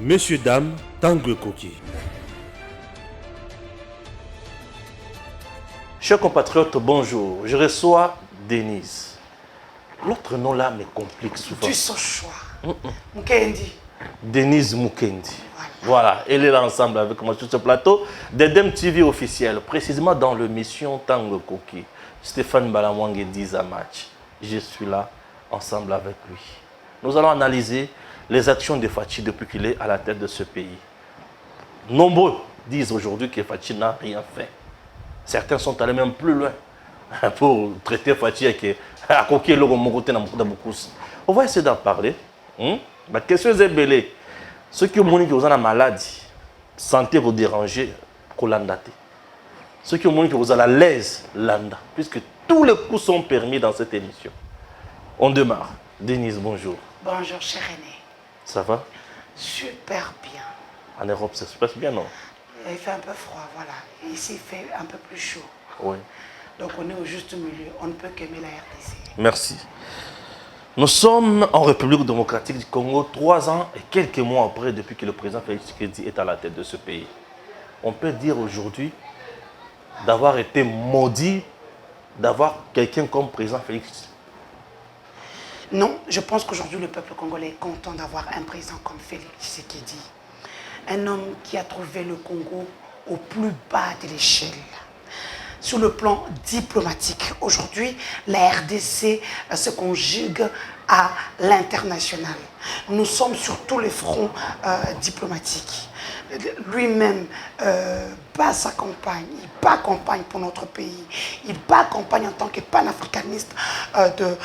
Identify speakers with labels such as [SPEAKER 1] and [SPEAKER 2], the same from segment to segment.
[SPEAKER 1] Messieurs, dames, Tanguy Koki.
[SPEAKER 2] Chers compatriotes, bonjour. Je reçois Denise. L'autre nom là me complique souvent.
[SPEAKER 3] Du son choix. Mukendi.
[SPEAKER 2] Denise Mukendi. Voilà, elle est là ensemble avec moi sur ce plateau d'Edem TV officiel, précisément dans l'émission Tanguy Koki. Stéphane Balamwangue dit à match. Je suis là ensemble avec lui. Nous allons analyser les actions de Fachi depuis qu'il est à la tête de ce pays. Nombreux disent aujourd'hui que Fachi n'a rien fait. Certains sont allés même plus loin pour traiter Fachi et à Koki le Mogote na Mokouda. On va essayer d'en parler. La question est belle. Ceux qui ont dit que vous avez une maladie, santé vous déranger, kolandate. Ceux qui ont dit que vous avez la l'aise, landa. Puisque tous les coups sont permis dans cette émission. On démarre. Denise, bonjour.
[SPEAKER 3] Bonjour, cher René.
[SPEAKER 2] Ça va?
[SPEAKER 3] Super bien.
[SPEAKER 2] En Europe, ça se passe bien, non?
[SPEAKER 3] Il fait un peu froid, voilà. Et ici, il fait un peu plus chaud.
[SPEAKER 2] Oui.
[SPEAKER 3] Donc, on est au juste milieu. On ne peut qu'aimer la RDC.
[SPEAKER 2] Merci. Nous sommes en République démocratique du Congo 3 ans et quelques mois après depuis que le président Félix Tshisekedi est à la tête de ce pays. On peut dire aujourd'hui d'avoir été maudit d'avoir quelqu'un comme président Félix.
[SPEAKER 3] Non, je pense qu'aujourd'hui, le peuple congolais est content d'avoir un président comme Félix Tshisekedi. Un homme qui a trouvé le Congo au plus bas de l'échelle. Sur le plan diplomatique, aujourd'hui, la RDC se conjugue à l'international. Nous sommes sur tous les fronts diplomatiques. Lui-même bat sa campagne, il bat campagne pour notre pays, il bat campagne en tant que panafricaniste de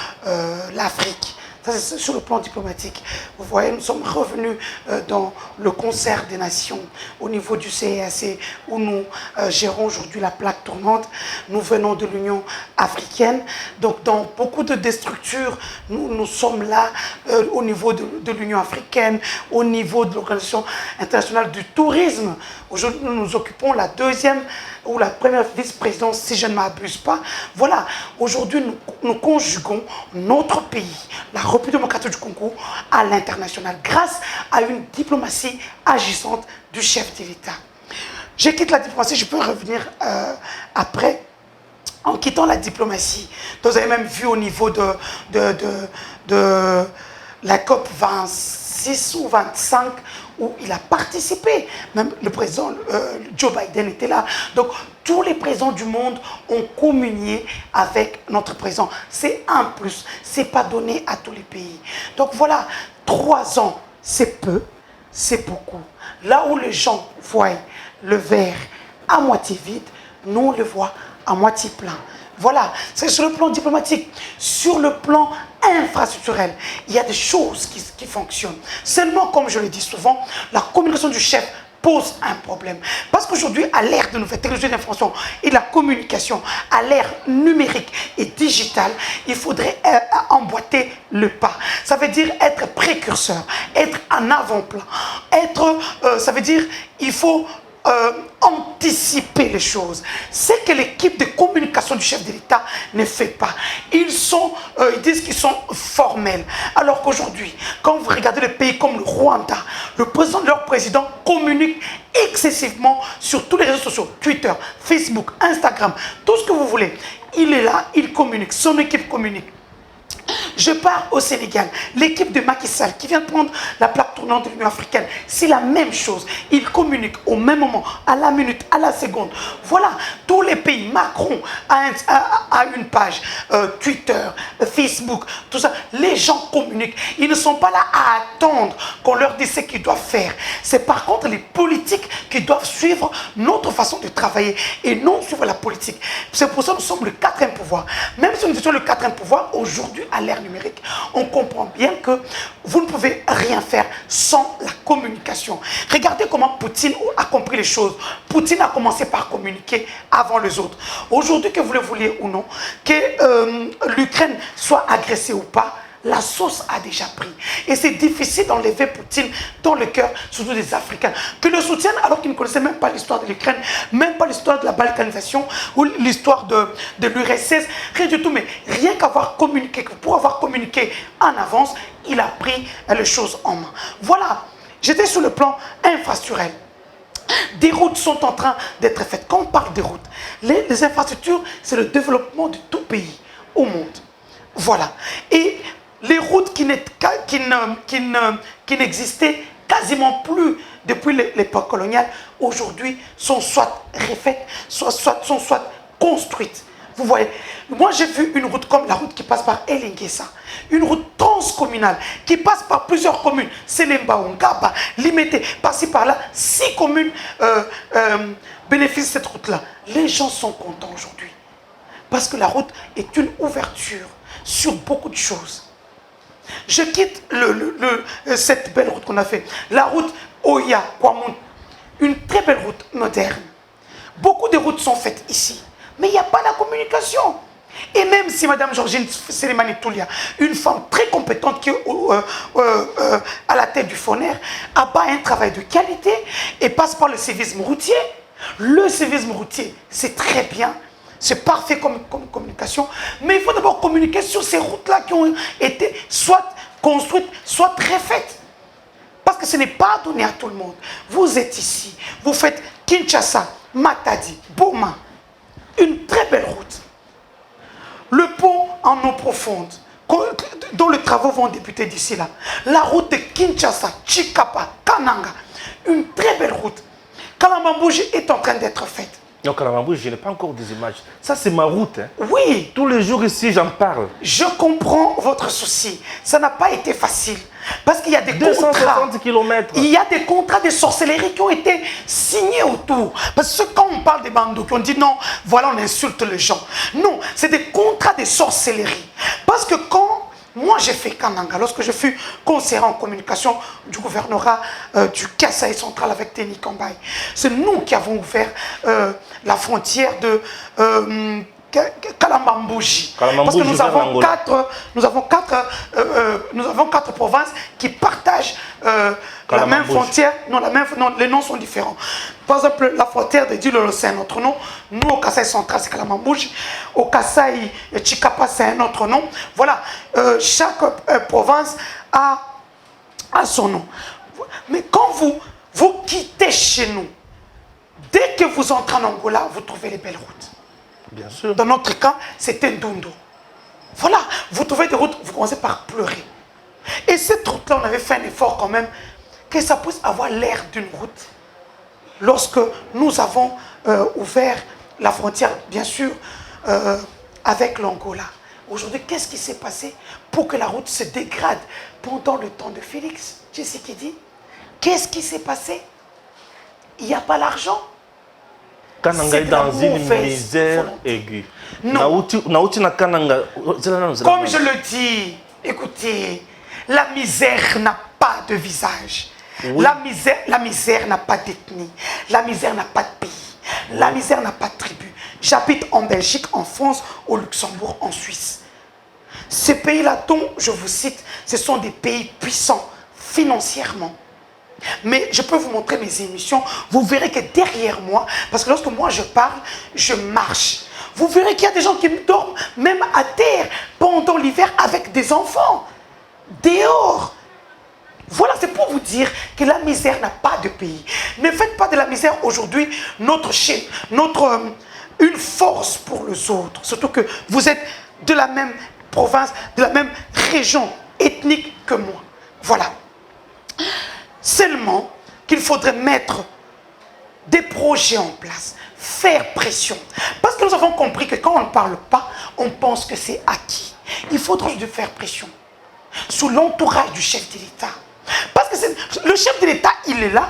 [SPEAKER 3] l'Afrique. Ça, c'est sur le plan diplomatique. Vous voyez, nous sommes revenus dans le concert des nations au niveau du CEAC où nous gérons aujourd'hui la plaque tournante. Nous venons de l'Union africaine. Donc, dans beaucoup de structures, nous sommes là au niveau de l'Union africaine, au niveau de l'Organisation internationale du tourisme. Aujourd'hui, nous nous occupons la deuxième ou la première vice-présidence, si je ne m'abuse pas. Voilà, aujourd'hui, nous conjuguons notre pays, la République démocratique du Congo, à l'international, grâce à une diplomatie agissante du chef de l'État. Je quitte la diplomatie, je peux revenir après. En quittant la diplomatie, vous avez même vu au niveau de la COP 26 ou 25, où il a participé. Même le président Joe Biden était là. Donc, tous les présidents du monde ont communié avec notre président. C'est un plus. Ce n'est pas donné à tous les pays. Donc, voilà, 3 ans, c'est peu, c'est beaucoup. Là où les gens voient le verre à moitié vide, nous, on le voit à moitié plein. Voilà, c'est sur le plan diplomatique. Sur le plan infrastructurel, il y a des choses qui fonctionnent. Seulement, comme je le dis souvent, la communication du chef pose un problème. Parce qu'aujourd'hui, à l'ère de nouvelles technologies d'information et de la communication, à l'ère numérique et digitale, il faudrait emboîter le pas. Ça veut dire être précurseur, être en avant-plan. Ça veut dire il faut anticiper les choses. C'est que l'équipe de communication du chef de l'État ne fait pas. Ils disent qu'ils sont formels. Alors qu'aujourd'hui, quand vous regardez les pays comme le Rwanda, leur président communique excessivement sur tous les réseaux sociaux, Twitter, Facebook, Instagram, tout ce que vous voulez. Il est là, il communique, son équipe communique. Je pars au Sénégal. L'équipe de Macky Sall qui vient de prendre la plaque tournante de l'Union africaine, c'est la même chose. Ils communiquent au même moment, à la minute, à la seconde. Voilà, tous les pays. Macron a une page, Twitter, Facebook, tout ça. Les gens communiquent. Ils ne sont pas là à attendre qu'on leur dise ce qu'ils doivent faire. C'est par contre les politiques qui doivent suivre notre façon de travailler et non suivre la politique. C'est pour ça que nous sommes le 4e pouvoir. Même si nous étions le 4e pouvoir, aujourd'hui, à l'ère numérique, on comprend bien que vous ne pouvez rien faire sans la communication. Regardez comment Poutine a compris les choses. Poutine a commencé par communiquer avant les autres. Aujourd'hui, que vous le vouliez ou non, que l'Ukraine soit agressée ou pas, la sauce a déjà pris. Et c'est difficile d'enlever Poutine dans le cœur, surtout des Africains, que le soutiennent alors qu'ils ne connaissaient même pas l'histoire de l'Ukraine, même pas l'histoire de la balkanisation ou l'histoire de l'URSS, rien du tout. Mais rien qu'avoir communiqué, pour avoir communiqué en avance, il a pris les choses en main. Voilà. J'étais sur le plan infrastructurel. Des routes sont en train d'être faites. Quand on parle des routes, les infrastructures, c'est le développement de tout pays au monde. Voilà. Et les routes qui n'existaient quasiment plus depuis l'époque coloniale, aujourd'hui, sont soit refaites, sont soit construites. Vous voyez, moi j'ai vu une route comme la route qui passe par Elingesa, une route transcommunale qui passe par plusieurs communes, Selemba, Ngaba, Limité, par-ci par-là, 6 communes bénéficient de cette route-là. Les gens sont contents aujourd'hui parce que la route est une ouverture sur beaucoup de choses. Je quitte cette belle route qu'on a fait, la route Oya, Kwamun, une très belle route moderne. Beaucoup de routes sont faites ici. Mais il n'y a pas la communication. Et même si Mme Georgine Selemani Toulia, une femme très compétente qui est à la tête du FONER, abat un travail de qualité et passe par le civisme routier. Le civisme routier, c'est très bien, c'est parfait comme communication, mais il faut d'abord communiquer sur ces routes-là qui ont été soit construites, soit refaites. Parce que ce n'est pas donné à tout le monde. Vous êtes ici, vous faites Kinshasa, Matadi, Boma, une très belle route. Le pont en eau profonde, dont les travaux vont débuter d'ici là. La route de Kinshasa, Chikapa, Kananga, une très belle route. Kalamambouji est en train d'être faite.
[SPEAKER 2] Non, Kalamambouji, je n'ai pas encore des images. Ça, c'est ma route. Hein.
[SPEAKER 3] Oui.
[SPEAKER 2] Tous les jours ici, j'en parle.
[SPEAKER 3] Je comprends votre souci. Ça n'a pas été facile. Parce qu'il y a des
[SPEAKER 2] 260 km.
[SPEAKER 3] Il y a des contrats de sorcellerie qui ont été signés autour. Parce que quand on parle des bandos, on dit non, voilà, on insulte les gens. Non, c'est des contrats de sorcellerie. Parce que quand moi j'ai fait Kananga, lorsque je fus conseiller en communication du gouvernorat du Kasaï central avec Teni Kambaï, c'est nous qui avons ouvert la frontière de Kalambambouji. Parce que nous avons quatre provinces qui partagent la même frontière. Non, les noms sont différents. Par exemple, la frontière de Dilolo, c'est un autre nom. Nous, au Kasaï central, c'est Kalambambouji. Au Kasaï Chikapa, c'est un autre nom. Voilà, chaque province a son nom. Mais quand vous quittez chez nous, dès que vous entrez en Angola, vous trouvez les belles routes.
[SPEAKER 2] Bien sûr.
[SPEAKER 3] Dans notre cas, c'était Ndondo. Voilà, vous trouvez des routes, vous commencez par pleurer. Et cette route-là, on avait fait un effort quand même, que ça puisse avoir l'air d'une route. Lorsque nous avons ouvert la frontière, bien sûr, avec l'Angola. Aujourd'hui, qu'est-ce qui s'est passé pour que la route se dégrade pendant le temps de Félix Tshisekedi? Qu'est-ce qui s'est passé? Il n'y a pas l'argent.
[SPEAKER 2] Kananga est dans une misère aiguë.
[SPEAKER 3] Non.
[SPEAKER 2] Comme
[SPEAKER 3] je le dis, écoutez, la misère n'a pas de visage. Oui. La misère n'a pas d'ethnie. La misère n'a pas de pays. La misère n'a pas de tribu. J'habite en Belgique, en France, au Luxembourg, en Suisse. Ces pays-là dont je vous cite, ce sont des pays puissants financièrement. Mais je peux vous montrer mes émissions, vous verrez que derrière moi, parce que lorsque moi je parle, je marche. Vous verrez qu'il y a des gens qui dorment même à terre pendant l'hiver avec des enfants, dehors. Voilà, c'est pour vous dire que la misère n'a pas de pays. Ne faites pas de la misère aujourd'hui une force pour les autres. Surtout que vous êtes de la même province, de la même région ethnique que moi. Voilà. Seulement qu'il faudrait mettre des projets en place, faire pression. Parce que nous avons compris que quand on ne parle pas, on pense que c'est acquis. Il faudra faire pression sous l'entourage du chef de l'État. Parce que le chef de l'État, il est là.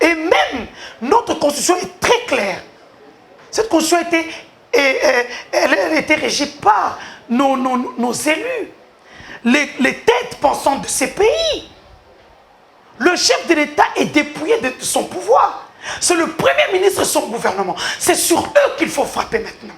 [SPEAKER 3] Et même notre constitution est très claire. Cette constitution elle était régie par nos élus, les têtes pensantes de ces pays. Le chef de l'État est dépouillé de son pouvoir. C'est le Premier ministre et son gouvernement. C'est sur eux qu'il faut frapper maintenant.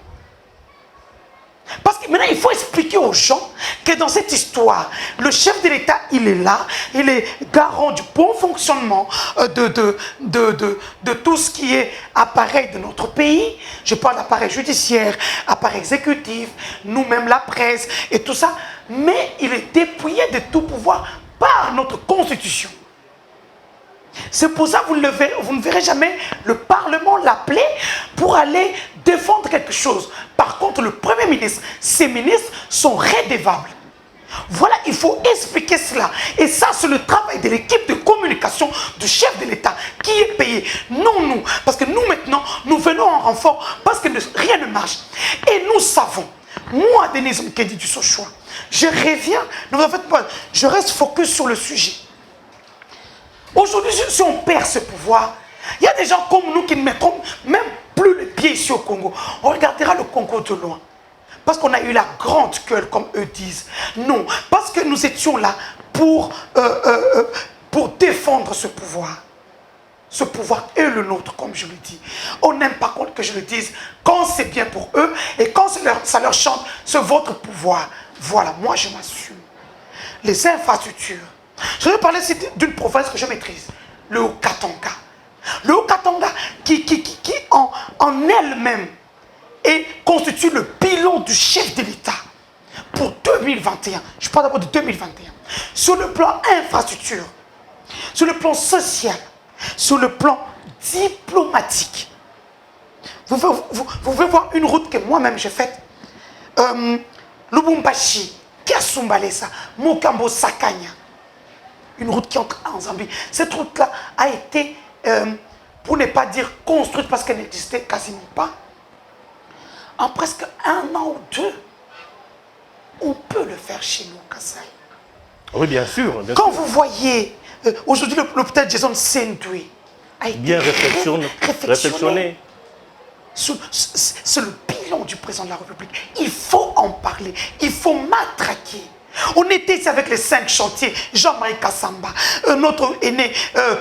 [SPEAKER 3] Parce que maintenant, il faut expliquer aux gens que dans cette histoire, le chef de l'État, il est là, il est garant du bon fonctionnement de tout ce qui est appareil de notre pays. Je parle d'appareil judiciaire, appareil exécutif, nous-mêmes la presse et tout ça. Mais il est dépouillé de tout pouvoir par notre constitution. C'est pour ça que vous ne verrez jamais le Parlement l'appeler pour aller défendre quelque chose. Par contre, le Premier ministre, ses ministres sont rédevables. Voilà, il faut expliquer cela. Et ça, c'est le travail de l'équipe de communication du chef de l'État qui est payé. Non, nous. Parce que nous, maintenant, nous venons en renfort parce que rien ne marche. Et nous savons, moi, Denise Mukendi du Sochouan, je reviens, ne vous en faites pas, je reste focus sur le sujet. Aujourd'hui, si on perd ce pouvoir, il y a des gens comme nous qui ne mettront même plus les pieds ici au Congo. On regardera le Congo de loin. Parce qu'on a eu la grande gueule, comme eux disent. Non, parce que nous étions là pour défendre ce pouvoir. Ce pouvoir est le nôtre, comme je le dis. On n'aime pas contre que je le dise. Quand c'est bien pour eux et quand ça leur chante, c'est votre pouvoir. Voilà, moi je m'assume. Les infrastructures. Je vais parler ici d'une province que je maîtrise, le Haut-Katanga. Le Haut-Katanga qui en elle-même constitue le bilan du chef de l'État pour 2021. Je parle d'abord de 2021. Sur le plan infrastructure, sur le plan social, sur le plan diplomatique. Vous pouvez voir une route que moi-même j'ai faite. Lubumbashi, Kasumbalesa, Mokambo Sakanya. Une route qui entre en Zambie. Cette route-là a été, pour ne pas dire construite parce qu'elle n'existait quasiment pas, en presque 1 an ou 2. On peut le faire chez nous, Kassai.
[SPEAKER 2] Oui, bien sûr.
[SPEAKER 3] Quand vous voyez, aujourd'hui, l'hôpital Jason Sendoué a été
[SPEAKER 2] bien réflexionné.
[SPEAKER 3] C'est le bilan du président de la République. Il faut en parler. Il faut matraquer. On était ici avec les 5 chantiers. Jean-Marie Kassamba, notre aîné,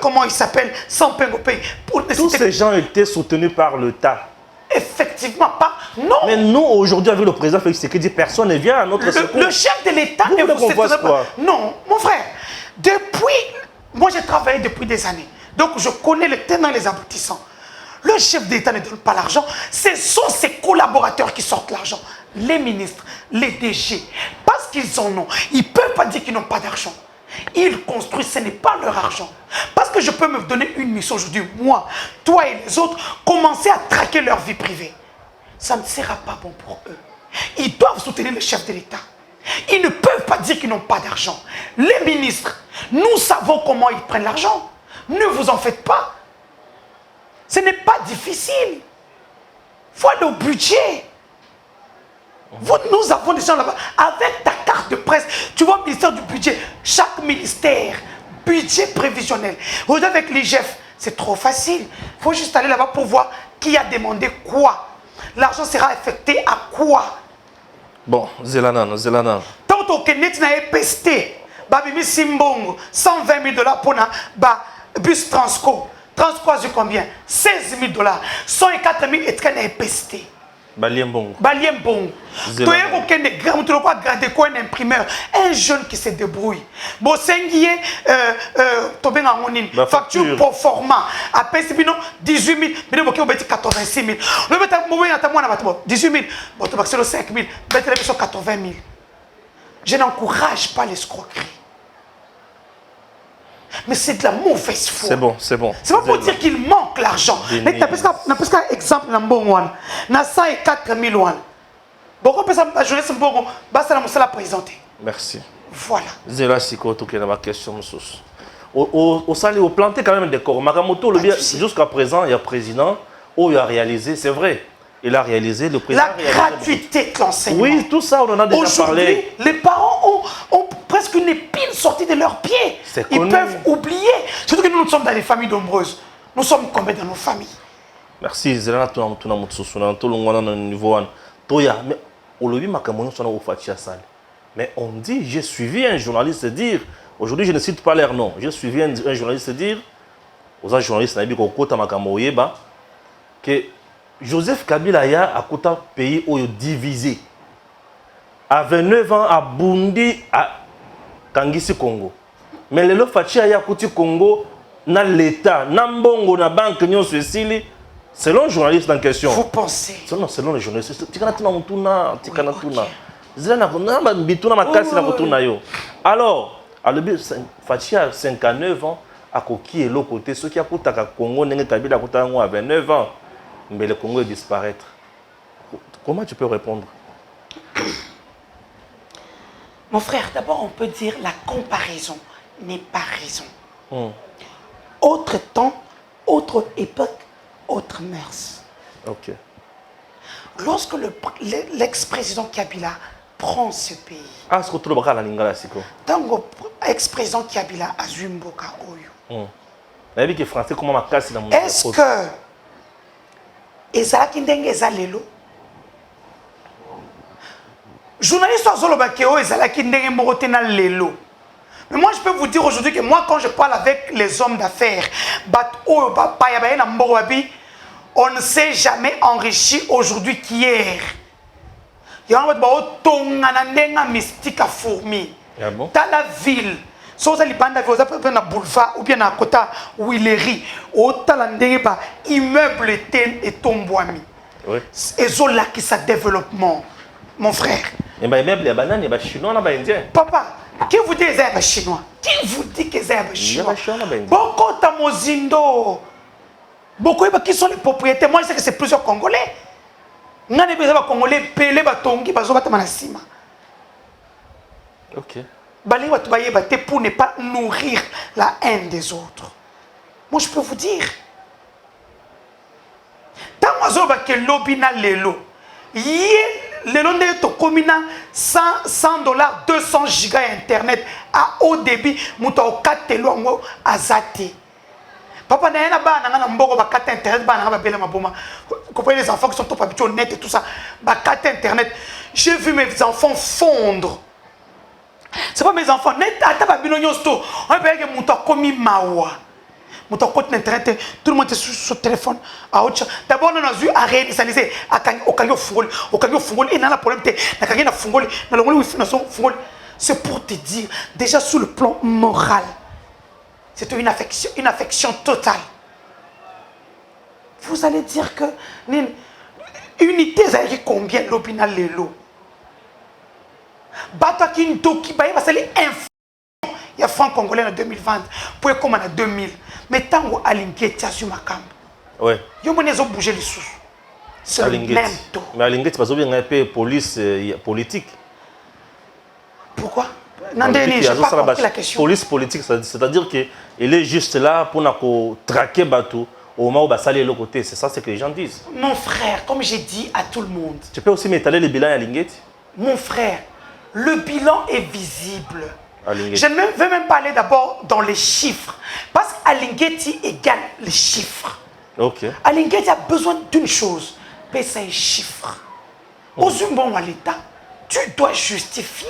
[SPEAKER 3] comment il s'appelle, Sampengo Pay.
[SPEAKER 2] Tous ces gens étaient soutenus par l'État.
[SPEAKER 3] Effectivement, pas. Non.
[SPEAKER 2] Mais nous, aujourd'hui, avec le président Félix Tshisekedi, personne ne vient à notre secours.
[SPEAKER 3] Le chef de l'État
[SPEAKER 2] ne vous pas.
[SPEAKER 3] Non, mon frère. Moi j'ai travaillé depuis des années. Donc je connais les tenants et les aboutissants. Le chef de l'État ne donne pas l'argent. Ce sont ses collaborateurs qui sortent l'argent. Les ministres, les DG. Parce qu'ils en ont. Ils ne peuvent pas dire qu'ils n'ont pas d'argent. Ils construisent, ce n'est pas leur argent. Parce que je peux me donner une mission aujourd'hui, moi, toi et les autres, commencer à traquer leur vie privée. Ça ne sera pas bon pour eux. Ils doivent soutenir le chef de l'État. Ils ne peuvent pas dire qu'ils n'ont pas d'argent. Les ministres, nous savons comment ils prennent l'argent. Ne vous en faites pas. Ce n'est pas difficile. Il faut aller au budget. Nous avons des gens là-bas. Avec ta carte de presse, tu vois, ministère du budget, chaque ministère, budget prévisionnel. Aujourd'hui, avec l'IGF, c'est trop facile. Il faut juste aller là-bas pour voir qui a demandé quoi. L'argent sera affecté à quoi.
[SPEAKER 2] Bon, Zelana.
[SPEAKER 3] Tant au Kenya, tu n'as pas pesté. Babimi Simbongo, 120 000 $ pour un bus Transco. Transco, c'est combien? 16 000 $. 104 000 et tu n'as pas pesté.
[SPEAKER 2] Baliembongo.
[SPEAKER 3] Tu es un imprimeur, un jeune qui se débrouille. Bon, c'est une facture pour format. Après, c'est 18 000, 86 000. 18 000, c'est 5 000, 80 000. Je n'encourage pas l'escroquerie. Mais c'est de la mauvaise foi.
[SPEAKER 2] C'est bon.
[SPEAKER 3] C'est pas pour dire qu'il manque l'argent. Mais tu as un exemple dans le 104 000 $. Beaucoup de gens jeunesse la présenter.
[SPEAKER 2] Merci.
[SPEAKER 3] Voilà.
[SPEAKER 2] Zéla Siko, tout ma question. Au salé, au planté quand même des corps. Makamoto, jusqu'à présent, il y a un président où il a réalisé, c'est vrai. Il a réalisé, le président
[SPEAKER 3] la gratuité de l'enseignement.
[SPEAKER 2] Oui, tout ça, on en a déjà parlé.
[SPEAKER 3] Aujourd'hui, les parents ont presque une épine sortie de leurs pieds. Ils peuvent oublier. Surtout que nous sommes dans des familles nombreuses. Nous sommes combien dans nos familles?
[SPEAKER 2] Merci. Zéla, tout le monde niveau. Mais mais on dit, j'ai suivi un journaliste dire, aujourd'hui je ne cite pas leur nom, j'ai suivi un journaliste dire, aux journalistes que Joseph Kabila a un pays divisé. À 29 ans, à Burundi, à Kangisi Congo. Mais le Fachi a Kuti Congo, dans l'État, dans Mbongo, dans la banque, selon le journaliste en question.
[SPEAKER 3] Vous pensez?
[SPEAKER 2] Selon le journaliste. Alors, Fachi a 59 ans, à Koki et l'autre côté, ceux qui a coûté à Congo, Kabila a 29 ans, mais le Congo est disparaître. Comment tu peux répondre?
[SPEAKER 3] Mon frère, d'abord on peut dire la comparaison n'est pas raison. Autre temps, autre époque, autre mœurs.
[SPEAKER 2] Ok.
[SPEAKER 3] Lorsque l'ex-président Kabila prend ce pays,
[SPEAKER 2] Ah, ce que tu le bras la lingala siko.
[SPEAKER 3] tant l'ex-président Kabila a Zumboka Oyo.
[SPEAKER 2] Français comment ma casse dans mon.
[SPEAKER 3] Est-ce que ezalaki ndenge eza lelo? Journaliste Azolobakeo ezalaki ndenge moko te na lelo. Mais moi, je peux vous dire aujourd'hui que moi, quand je parle avec les hommes d'affaires, on ne s'est jamais enrichi aujourd'hui qu'hier. Il y a un mystique à fourmi.
[SPEAKER 2] Ah bon?
[SPEAKER 3] Dans la ville, si vous allez dans boulevard ou bien à côté où il est ri, autant immeuble et tombouami.
[SPEAKER 2] Oui.
[SPEAKER 3] Et zola qui sa développement, mon frère.
[SPEAKER 2] Et bien, il y a banane, il y a chinois, il y a indien.
[SPEAKER 3] Papa, qui vous dit que c'est chinois? Qui vous dit que c'est chinois? Beaucoup de Mozindo. Beaucoup qui sont les propriétaires. Moi, je sais que c'est plusieurs Congolais. Il y a des Congolais pelés, batongi, bazobata manasima.
[SPEAKER 2] Ok.
[SPEAKER 3] Pour ne pas nourrir la haine des autres. Moi, je peux vous dire. Tant que lobby na lelo, lelo nde to komina 100 $, 200 gigas internet à haut débit, muta o katelo ngo azate. Papa na yana ba na mboko ba carte internet ba na ba bela maboma. Comprenez les enfants qui sont trop habitués au net et tout ça, ba carte internet. J'ai vu mes enfants fondre. C'est pas mes enfants net ata ba bino nyosto. On peut que muta komi mawa. Muta côté internet, tout le monde est sur le téléphone à autre. D'abord on a vu à réinitialiser au kanyo fungol et dans la problème na kanyo na fungol na le wifi na son fungol. C'est pour te dire déjà sur le plan moral. C'est une affection totale. Vous allez dire que unité c'est combien l'opinion lelo. Bata kintoki ba va salir info. Il y a franc congolais en 2020 pour comme en 2000. Mais tant que Alingeti a su ma camp.
[SPEAKER 2] Ouais.
[SPEAKER 3] Yo moné zo bouger les sous. C'est le même taux.
[SPEAKER 2] Mais Alingeti pas bien un peu police politique.
[SPEAKER 3] Pourquoi? Non, je n'ai pas compris la question.
[SPEAKER 2] Police politique, c'est-à-dire qu'il est juste là pour nous traquer Batou au moment où il va l'autre côté. C'est ça ce que les gens disent.
[SPEAKER 3] Mon frère, comme j'ai dit à tout le monde.
[SPEAKER 2] Tu peux aussi m'étaler le bilan à Lingeti?
[SPEAKER 3] Mon frère, le bilan est visible. Je ne veux même pas aller d'abord dans les chiffres. Parce qu'Alingeti égale les chiffres.
[SPEAKER 2] Ok.
[SPEAKER 3] Alingeti a besoin d'une chose. Payer ses chiffres. Aux humains à l'État, tu dois justifier.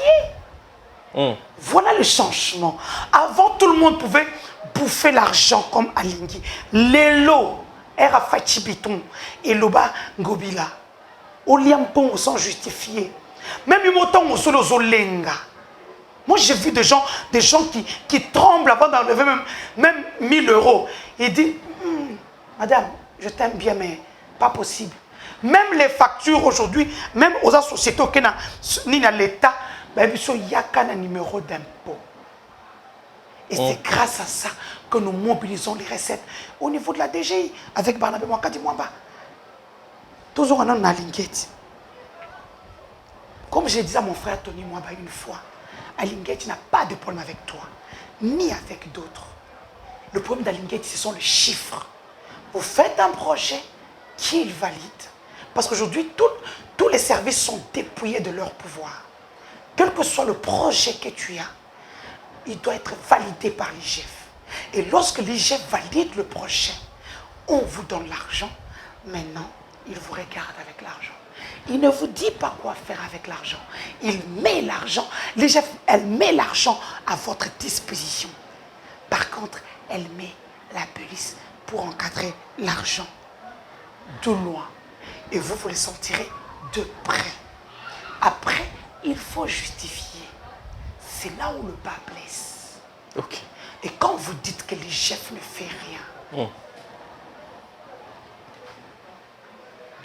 [SPEAKER 3] Voilà le changement. Avant, tout le monde pouvait bouffer l'argent comme Alingui. Lelo, Era Fachibiton, et Loba Ngobila. Oliampon sans justifier. Même Imoton au solo Zolenga. Moi, j'ai vu des gens qui tremblent avant d'enlever même 1000 €. Ils disent, madame, je t'aime bien, mais pas possible. Même les factures aujourd'hui, même aux sociétés ni à l'État, il y a un numéro d'impôt. Et c'est grâce à ça que nous mobilisons les recettes au niveau de la DGI avec Barnabé Mwakadi Mwamba. Toujours on a Alingeti. Comme je disais à mon frère Tony Mwamba une fois, Alingeti n'a pas de problème avec toi, ni avec d'autres. Le problème d'Alingeti, ce sont les chiffres. Vous faites un projet qu'il valide. Parce qu'aujourd'hui, tous les services sont dépouillés de leur pouvoir. Quel que soit le projet que tu as, il doit être validé par l'IGF. Et lorsque l'IGF valide le projet, on vous donne l'argent. Maintenant, il vous regarde avec l'argent. Il ne vous dit pas quoi faire avec l'argent. Il met l'argent. L'IGF, elle met l'argent à votre disposition. Par contre, elle met la police pour encadrer l'argent de loin. Et vous le sentirez de près. Après, il faut justifier. C'est là où le bas blesse.
[SPEAKER 2] Ok.
[SPEAKER 3] Et quand vous dites que l'IGF ne fait rien,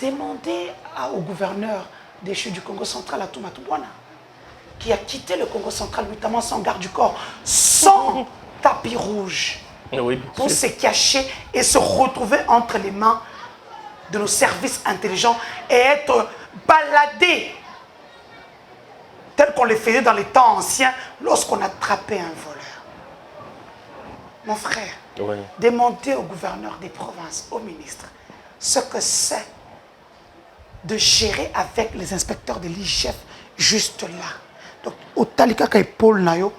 [SPEAKER 3] demandez au gouverneur des chutes du Congo central, à Toumatouboana, qui a quitté le Congo central, notamment sans garde du corps, sans tapis rouge.
[SPEAKER 2] Oui,
[SPEAKER 3] pour se cacher et se retrouver entre les mains de nos services intelligents et être baladés tel qu'on les faisait dans les temps anciens lorsqu'on attrapait un voleur. Mon frère,
[SPEAKER 2] Oui.
[SPEAKER 3] demandez au gouverneur des provinces, au ministre, ce que c'est de gérer avec les inspecteurs de l'IGF juste là. Donc, au talika kay Paul Nayo,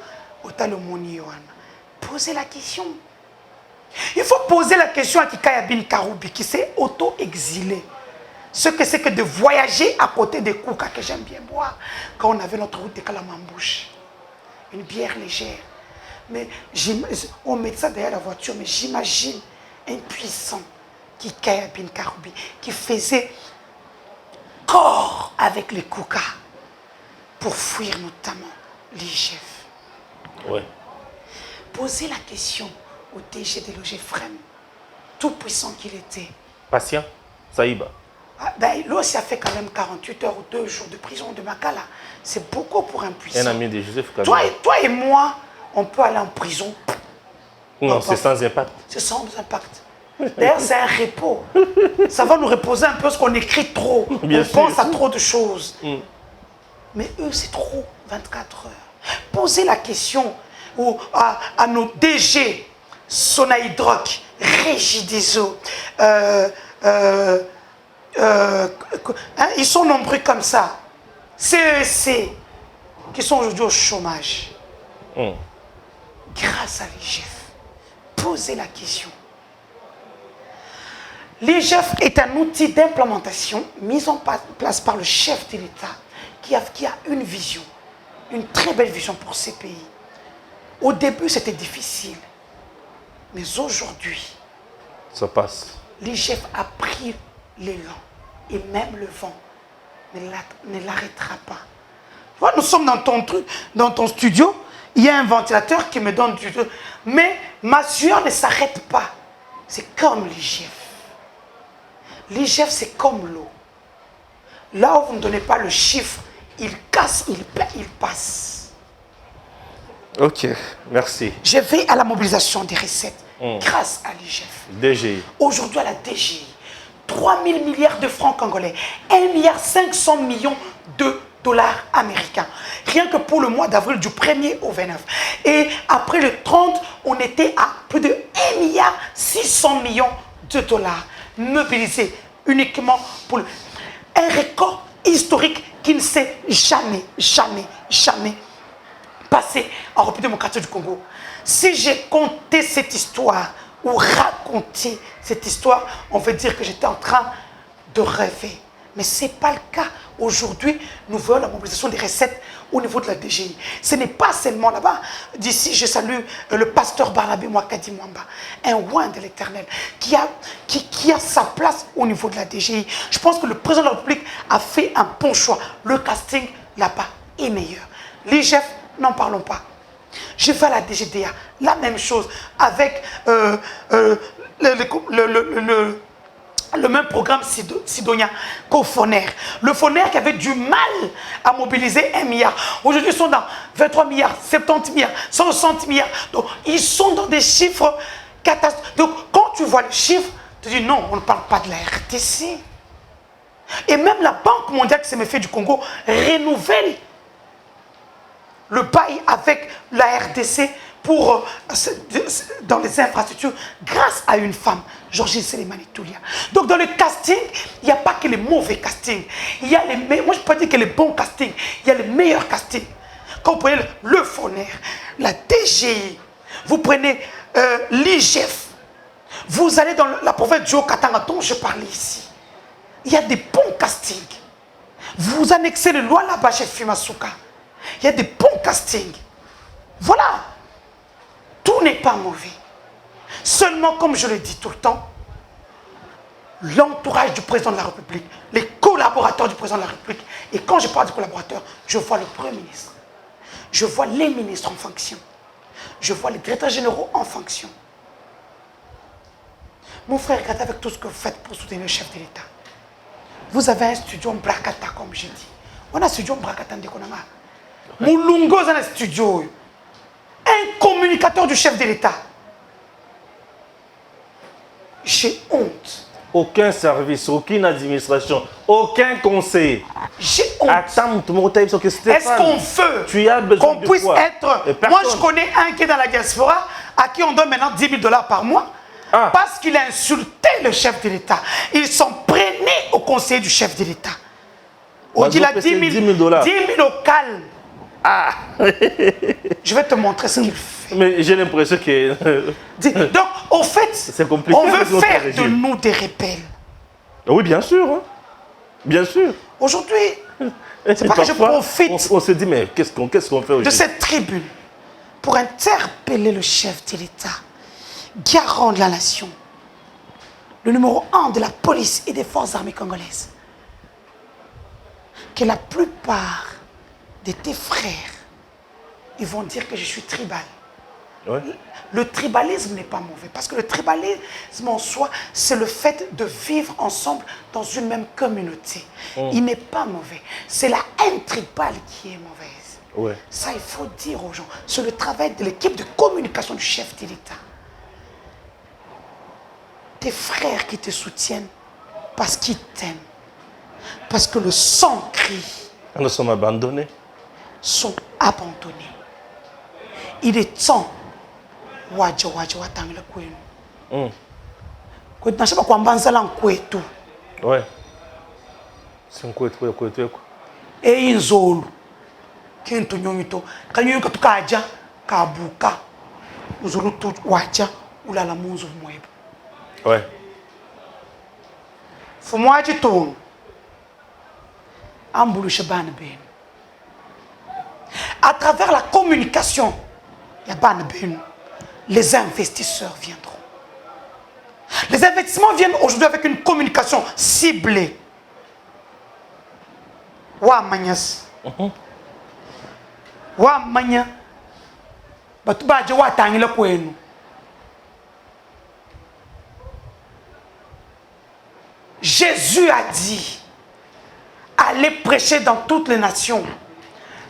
[SPEAKER 3] au talomoni Yohan. Posez la question. Il faut poser la question à Kikaya Bin Karoubi qui s'est auto-exilé. Ce que c'est que de voyager à côté des Kouka que j'aime bien boire quand on avait notre route de Kalamambouche. Une bière légère. Mais on met ça derrière la voiture, mais j'imagine un puissant Kikaya Bin Karoubi qui faisait corps avec les Kouka pour fuir notamment l'IGF.
[SPEAKER 2] Oui.
[SPEAKER 3] Posez la question au DG de l'OGFREM, tout puissant qu'il était.
[SPEAKER 2] Patient, Saïba.
[SPEAKER 3] Ah, ben, lui aussi a fait quand même 48 heures ou 2 jours de prison de Makala. C'est beaucoup pour un puissant.
[SPEAKER 2] Un ami de Joseph Kabila.
[SPEAKER 3] Toi et moi, on peut aller en prison.
[SPEAKER 2] Non, c'est sans impact.
[SPEAKER 3] C'est sans impact. D'ailleurs, c'est un repos. Ça va nous reposer un peu parce qu'on écrit trop.
[SPEAKER 2] Bien
[SPEAKER 3] on
[SPEAKER 2] sûr.
[SPEAKER 3] pense à trop de choses. Mais eux, c'est trop, 24 heures. Posez la question à nos DG, Sonaïdroc, Régideso, ils sont nombreux comme ça. CEC, qui sont aujourd'hui au chômage. Grâce à l'IGF. Posez la question. L'IGF est un outil d'implémentation mis en place par le chef de l'État qui a une vision, une très belle vision pour ces pays. Au début, c'était difficile. Mais aujourd'hui,
[SPEAKER 2] Ça passe.
[SPEAKER 3] l'IGF a pris l'élan et même le vent ne l'arrêtera pas. Tu vois, nous sommes dans ton studio, il y a un ventilateur qui me donne du... Mais ma sueur ne s'arrête pas. C'est comme l'IGF. L'IGF, c'est comme l'eau. Là où vous ne donnez pas le chiffre, il casse, il passe.
[SPEAKER 2] Ok, merci.
[SPEAKER 3] Je vais à la mobilisation des recettes grâce à l'IGF.
[SPEAKER 2] DGI.
[SPEAKER 3] Aujourd'hui, à la DGI, 3 000 milliards de francs congolais, 1 milliard 500 millions de dollars américains. Rien que pour le mois d'avril, du 1er au 29. Et après le 30, on était à plus de 1 milliard 600 millions de dollars mobilisés uniquement pour un record historique qui ne s'est jamais passé en République démocratique du Congo. Si j'ai compté cette histoire ou raconté cette histoire, on veut dire que j'étais en train de rêver. Mais ce n'est pas le cas. Aujourd'hui, nous voyons la mobilisation des recettes au niveau de la DGI. Ce n'est pas seulement là-bas. D'ici, je salue le pasteur Barnabé Mwakadi Mwamba, un oint de l'Éternel, qui a sa place au niveau de la DGI. Je pense que le président de la République a fait un bon choix. Le casting là-bas est meilleur. l'IGF, n'en parlons pas. Je vais à la DGDA, la même chose, avec le même programme Sidonia qu'au FONER. Le FONER qui avait du mal à mobiliser 1 milliard. Aujourd'hui, ils sont dans 23 milliards, 70 milliards, 160 milliards. Donc, ils sont dans des chiffres catastrophiques. Donc, quand tu vois les chiffres, tu dis non, on ne parle pas de la RTC. Et même la Banque mondiale qui s'est fait du Congo renouvelle le bail avec la RDC pour, dans les infrastructures grâce à une femme, Georgine Selemani Toulia. Donc dans le casting, il n'y a pas que les mauvais castings. Il y a moi je ne peux pas dire que les bons castings, il y a les meilleurs castings. Quand vous prenez le FONER, la DGI, vous prenez l'IGF, vous allez dans la province du Haut-Katanga dont je parlais ici. Il y a des bons castings. Vous annexez le loi là-bas chez Fimasuka. Il y a des bons castings. Voilà. Tout n'est pas mauvais. Seulement, comme je le dis tout le temps, l'entourage du président de la République, les collaborateurs du président de la République, et quand je parle de collaborateurs, je vois le Premier ministre, je vois les ministres en fonction, je vois les directeurs généraux en fonction. Mon frère, regardez avec tout ce que vous faites pour soutenir le chef de l'État. Vous avez un studio en Brakata, comme j'ai dit. On a un studio en Brakata en Dekonanga. Moulungo dans un studio. Un communicateur du chef de l'État. J'ai honte.
[SPEAKER 2] Aucun service, aucune administration, aucun conseil.
[SPEAKER 3] J'ai honte.
[SPEAKER 2] Attends, tout le monde t'a dit que Stéphane,
[SPEAKER 3] Est-ce qu'on veut
[SPEAKER 2] tu as besoin
[SPEAKER 3] qu'on
[SPEAKER 2] de
[SPEAKER 3] puisse
[SPEAKER 2] quoi?
[SPEAKER 3] être... Moi, je connais un qui est dans la diaspora, à qui on donne maintenant 10 000 $ par mois, parce qu'il a insulté le chef de l'État. Ils sont prenés au conseil du chef de l'État. On dit là 10 000 $ au calme.
[SPEAKER 2] Ah.
[SPEAKER 3] Je vais te montrer ce qu'il fait.
[SPEAKER 2] Mais j'ai l'impression que...
[SPEAKER 3] Donc, au fait,
[SPEAKER 2] compliqué,
[SPEAKER 3] on veut
[SPEAKER 2] notre
[SPEAKER 3] faire
[SPEAKER 2] régime.
[SPEAKER 3] de nous des rebelles.
[SPEAKER 2] Oui, bien sûr. Hein. Bien sûr.
[SPEAKER 3] Aujourd'hui, c'est pas que je profite
[SPEAKER 2] on se dit, mais qu'est-ce qu'on fait aujourd'hui?
[SPEAKER 3] de cette tribune pour interpeller le chef de l'État, garant de la nation, le numéro 1 de la police et des forces armées congolaises, que la plupart de tes frères, ils vont dire que je suis tribal.
[SPEAKER 2] Ouais.
[SPEAKER 3] Le tribalisme n'est pas mauvais, parce que le tribalisme en soi, c'est le fait de vivre ensemble dans une même communauté. Il n'est pas mauvais. C'est la haine tribale qui est mauvaise.
[SPEAKER 2] Ouais.
[SPEAKER 3] Ça, il faut dire aux gens. C'est le travail de l'équipe de communication du chef de l'État. Tes frères qui te soutiennent parce qu'ils t'aiment. Parce que le sang crie.
[SPEAKER 2] Nous sommes abandonnés.
[SPEAKER 3] Sont abandonnés. Il est temps. Waja watangile kwenu. Kwetu nashaba kwambanzala nkwetu.
[SPEAKER 2] Ouais. C'est nkwetu.
[SPEAKER 3] Inzolu. Kintu nyonyito. Kanyonyito tukaja kabuka. Uzulu tu waja ulala munzu mwebo.
[SPEAKER 2] Ouais.
[SPEAKER 3] Fumwaji tonu. Ambulushe bana benu. À travers la communication, il y a bana benu. Les investisseurs viendront. Les investissements viennent aujourd'hui avec une communication ciblée. Wa manyas. Wa manya. Batubaje wa tangile kwenu. Jésus a dit, allez prêcher dans toutes les nations,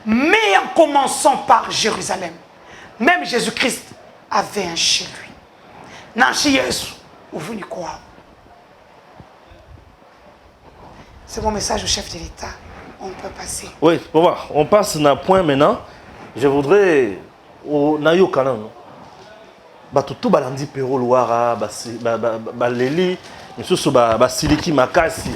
[SPEAKER 3] mais en commençant par Jérusalem. Même Jésus-Christ avait un chez lui. Nanchi Yesu, uvuni quoi? C'est mon message au chef de l'État. On peut passer.
[SPEAKER 2] Oui, pour voir. On passe à un point maintenant. Je voudrais au Nayo Kanan. Batutu balandi Pero Loara, Baleli, Misusu Basiliki Makasi,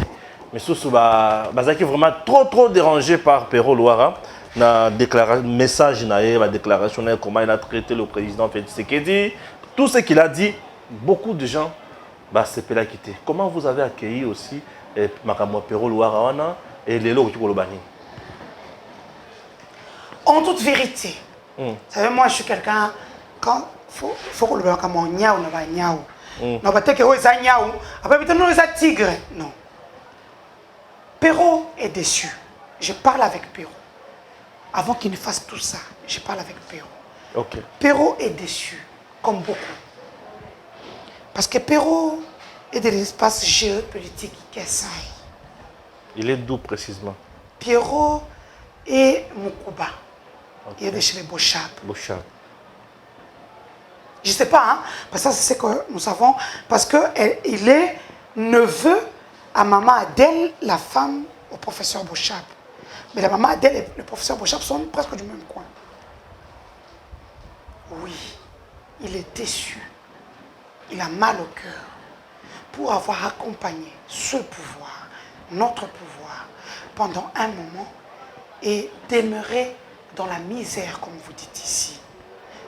[SPEAKER 2] Misusu Bazaki vraiment trop dérangé par Pero Loara. Na message la déclaration comment il a traité le président Félix Tshisekedi, tout ce qu'il a dit, beaucoup de gens c'est là quitté. Comment vous avez accueilli aussi Makamo Pero Loara et les lots qui Kolobani?
[SPEAKER 3] En toute vérité, vous savez, moi je suis quelqu'un, quand faut que le blanc comme niaou na ba niaou. Non pas que ça niaou, après peut-être non ça tigre. Non. Pero est déçu. Je parle avec Pero. Avant qu'il ne fasse tout ça, je parle avec Pero.
[SPEAKER 2] Ok.
[SPEAKER 3] Pero est déçu, comme beaucoup. Parce que Pero est de l'espace géopolitique Kassai.
[SPEAKER 2] Il est d'où précisément?
[SPEAKER 3] Pero est Mukuba. Okay. Il est de chez les Bochab. Je ne sais pas, hein, parce que c'est ce que nous savons, parce qu'il est neveu à maman Adèle, la femme au professeur Bochab. Mais la maman Adèle et le professeur Bochab sont presque du même coin. Oui, il est déçu. Il a mal au cœur pour avoir accompagné ce pouvoir, notre pouvoir, pendant un moment et demeurer dans la misère, comme vous dites ici.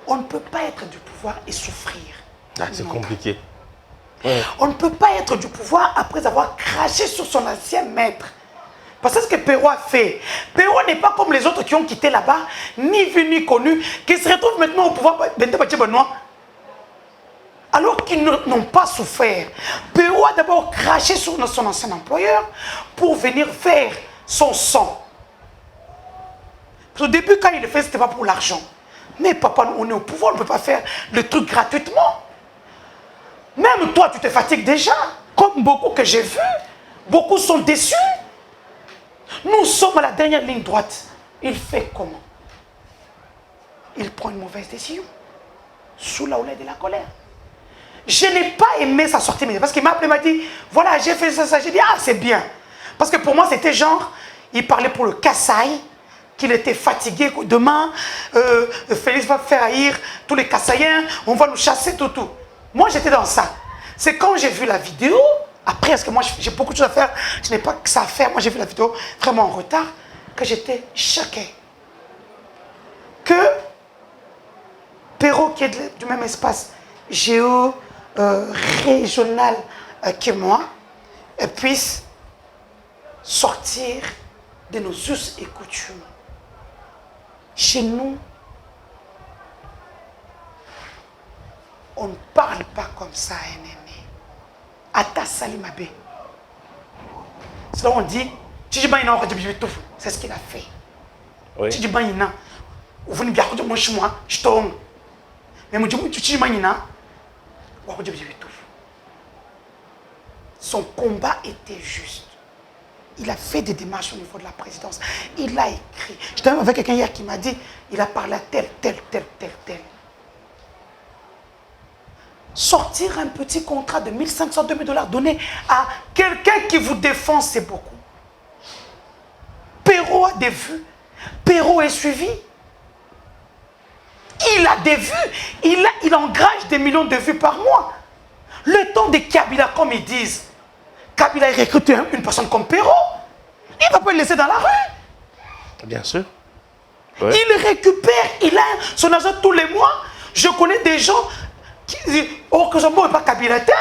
[SPEAKER 3] On ne peut pas être du pouvoir et souffrir.
[SPEAKER 2] C'est compliqué.
[SPEAKER 3] Ouais. On ne peut pas être du pouvoir après avoir craché sur son ancien maître. Parce que ce que Pero a fait, Pero n'est pas comme les autres qui ont quitté là-bas, ni vu ni connu, qui se retrouvent maintenant au pouvoir, alors qu'ils n'ont pas souffert. Pero a d'abord craché sur son ancien employeur pour venir vers son sang. Au début, quand il le fait, ce n'était pas pour l'argent. Mais papa, on est au pouvoir, on ne peut pas faire le truc gratuitement. Même toi, tu te fatigues déjà. Comme beaucoup que j'ai vu, beaucoup sont déçus. Nous sommes à la dernière ligne droite. Il fait comment? Il prend une mauvaise décision. Sous la houlette de la colère. Je n'ai pas aimé sa sortie, parce qu'il m'a appelé, il m'a dit, voilà, j'ai fait ça, ça. J'ai dit, ah, c'est bien. Parce que pour moi, c'était genre, il parlait pour le Kasaï, qu'il était fatigué, que demain, Félix va faire haïr tous les Kassaïens, on va nous chasser, tout. Moi, j'étais dans ça. C'est quand j'ai vu la vidéo, après, parce que moi, j'ai beaucoup de choses à faire, je n'ai pas que ça à faire, moi, j'ai vu la vidéo vraiment en retard, que j'étais choqué. Que Perrault, qui est du même espace géo-régional que moi, puisse sortir de nos us et coutumes. Chez nous, on ne parle pas comme ça à un aîné. Ata Salimabe. C'est là où on dit, c'est ce qu'il a fait.
[SPEAKER 2] Oui.
[SPEAKER 3] Son combat était juste. Il a fait des démarches au niveau de la présidence. Il a écrit. J'étais même avec quelqu'un hier qui m'a dit, il a parlé à tel. Sortir un petit contrat de 1500, 2000 $, donné à quelqu'un qui vous défend, c'est beaucoup. Perrault a des vues. Perrault est suivi. Il a des vues. Il engrange des millions de vues par mois. Le temps de Kabila, comme ils disent, Kabila recrute une personne comme Perrault. Il ne va pas le laisser dans la rue.
[SPEAKER 2] Bien sûr. Ouais.
[SPEAKER 3] Il récupère, il a son argent tous les mois. Je connais des gens qui disent, oh, que Jambo n'est pas kabilatin.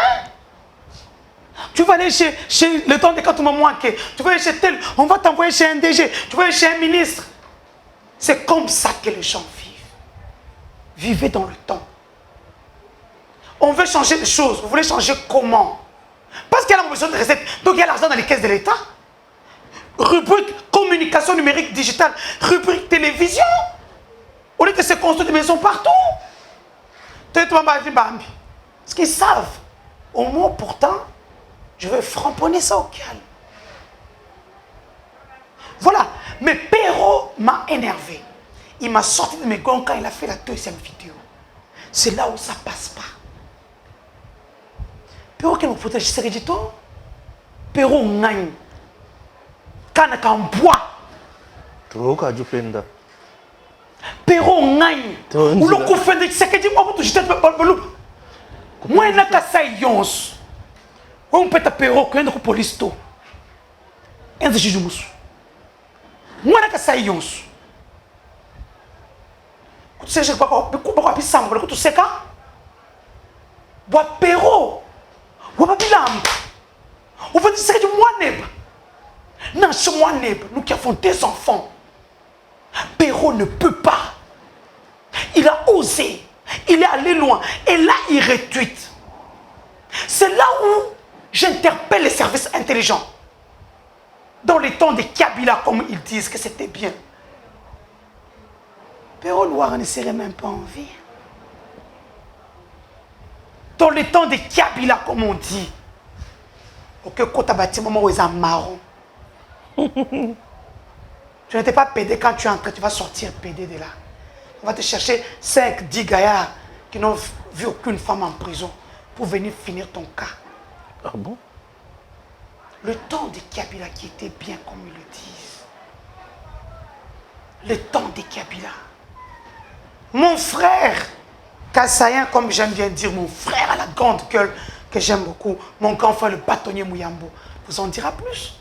[SPEAKER 3] Tu vas aller chez le temps de quand tu m'as manqué. Tu vas aller chez tel, on va t'envoyer chez un DG. Tu vas aller chez un ministre. C'est comme ça que les gens vivent. Vivez dans le temps. On veut changer les choses. Vous voulez changer comment? Parce qu'il y a la besoin de recettes. Donc il y a l'argent dans les caisses de l'État. Rubrique communication numérique digitale. Rubrique télévision. Au lieu de se construire des maisons partout. Parce qu'ils savent. Au moins pourtant, je veux framponner ça au calme. Voilà. Mais Perrault m'a énervé. Il m'a sorti de mes gonds quand il a fait la deuxième vidéo. C'est là où ça passe pas. Perrault qui me protège, c'est dit tout. Perrault ngagne. Kanaka en bois. Perrault ngagne. Ou le coup fait de c'est que dit moi pour jeter le loup. Moi il n'a qu'à ça yons. On peut taper Perrault que un police to. Un de juge mousse. Moi il n'a qu'à ça yons. Tu sais je pas ça tu sais quand. Bois Perrault. Ou pas bilan. On va dire c'est du moi neb. Non, chez moi neb, nous qui avons des enfants. Perrault ne peut pas. Il a osé. Il est allé loin. Et là, il retweet. C'est là où j'interpelle les services intelligents. Dans les temps de Kabila, comme ils disent que c'était bien. Perrault Loire ne serait même pas en vie. Dans les temps de Kabila, comme on dit. Ok, quand tu as bâti moment où ils ont marron. Tu n'étais pas pédé quand tu es entré, tu vas sortir pédé de là. On va te chercher 5, 10 gaillards qui n'ont vu aucune femme en prison pour venir finir ton cas.
[SPEAKER 2] Ah bon?
[SPEAKER 3] Le temps de Kabila qui était bien comme ils le disent. Le temps de Kabila. Mon frère, Kassaïen, comme j'aime bien dire, mon frère à la grande gueule que j'aime beaucoup, mon grand frère, le bâtonnier Mouyambo, vous en dira plus.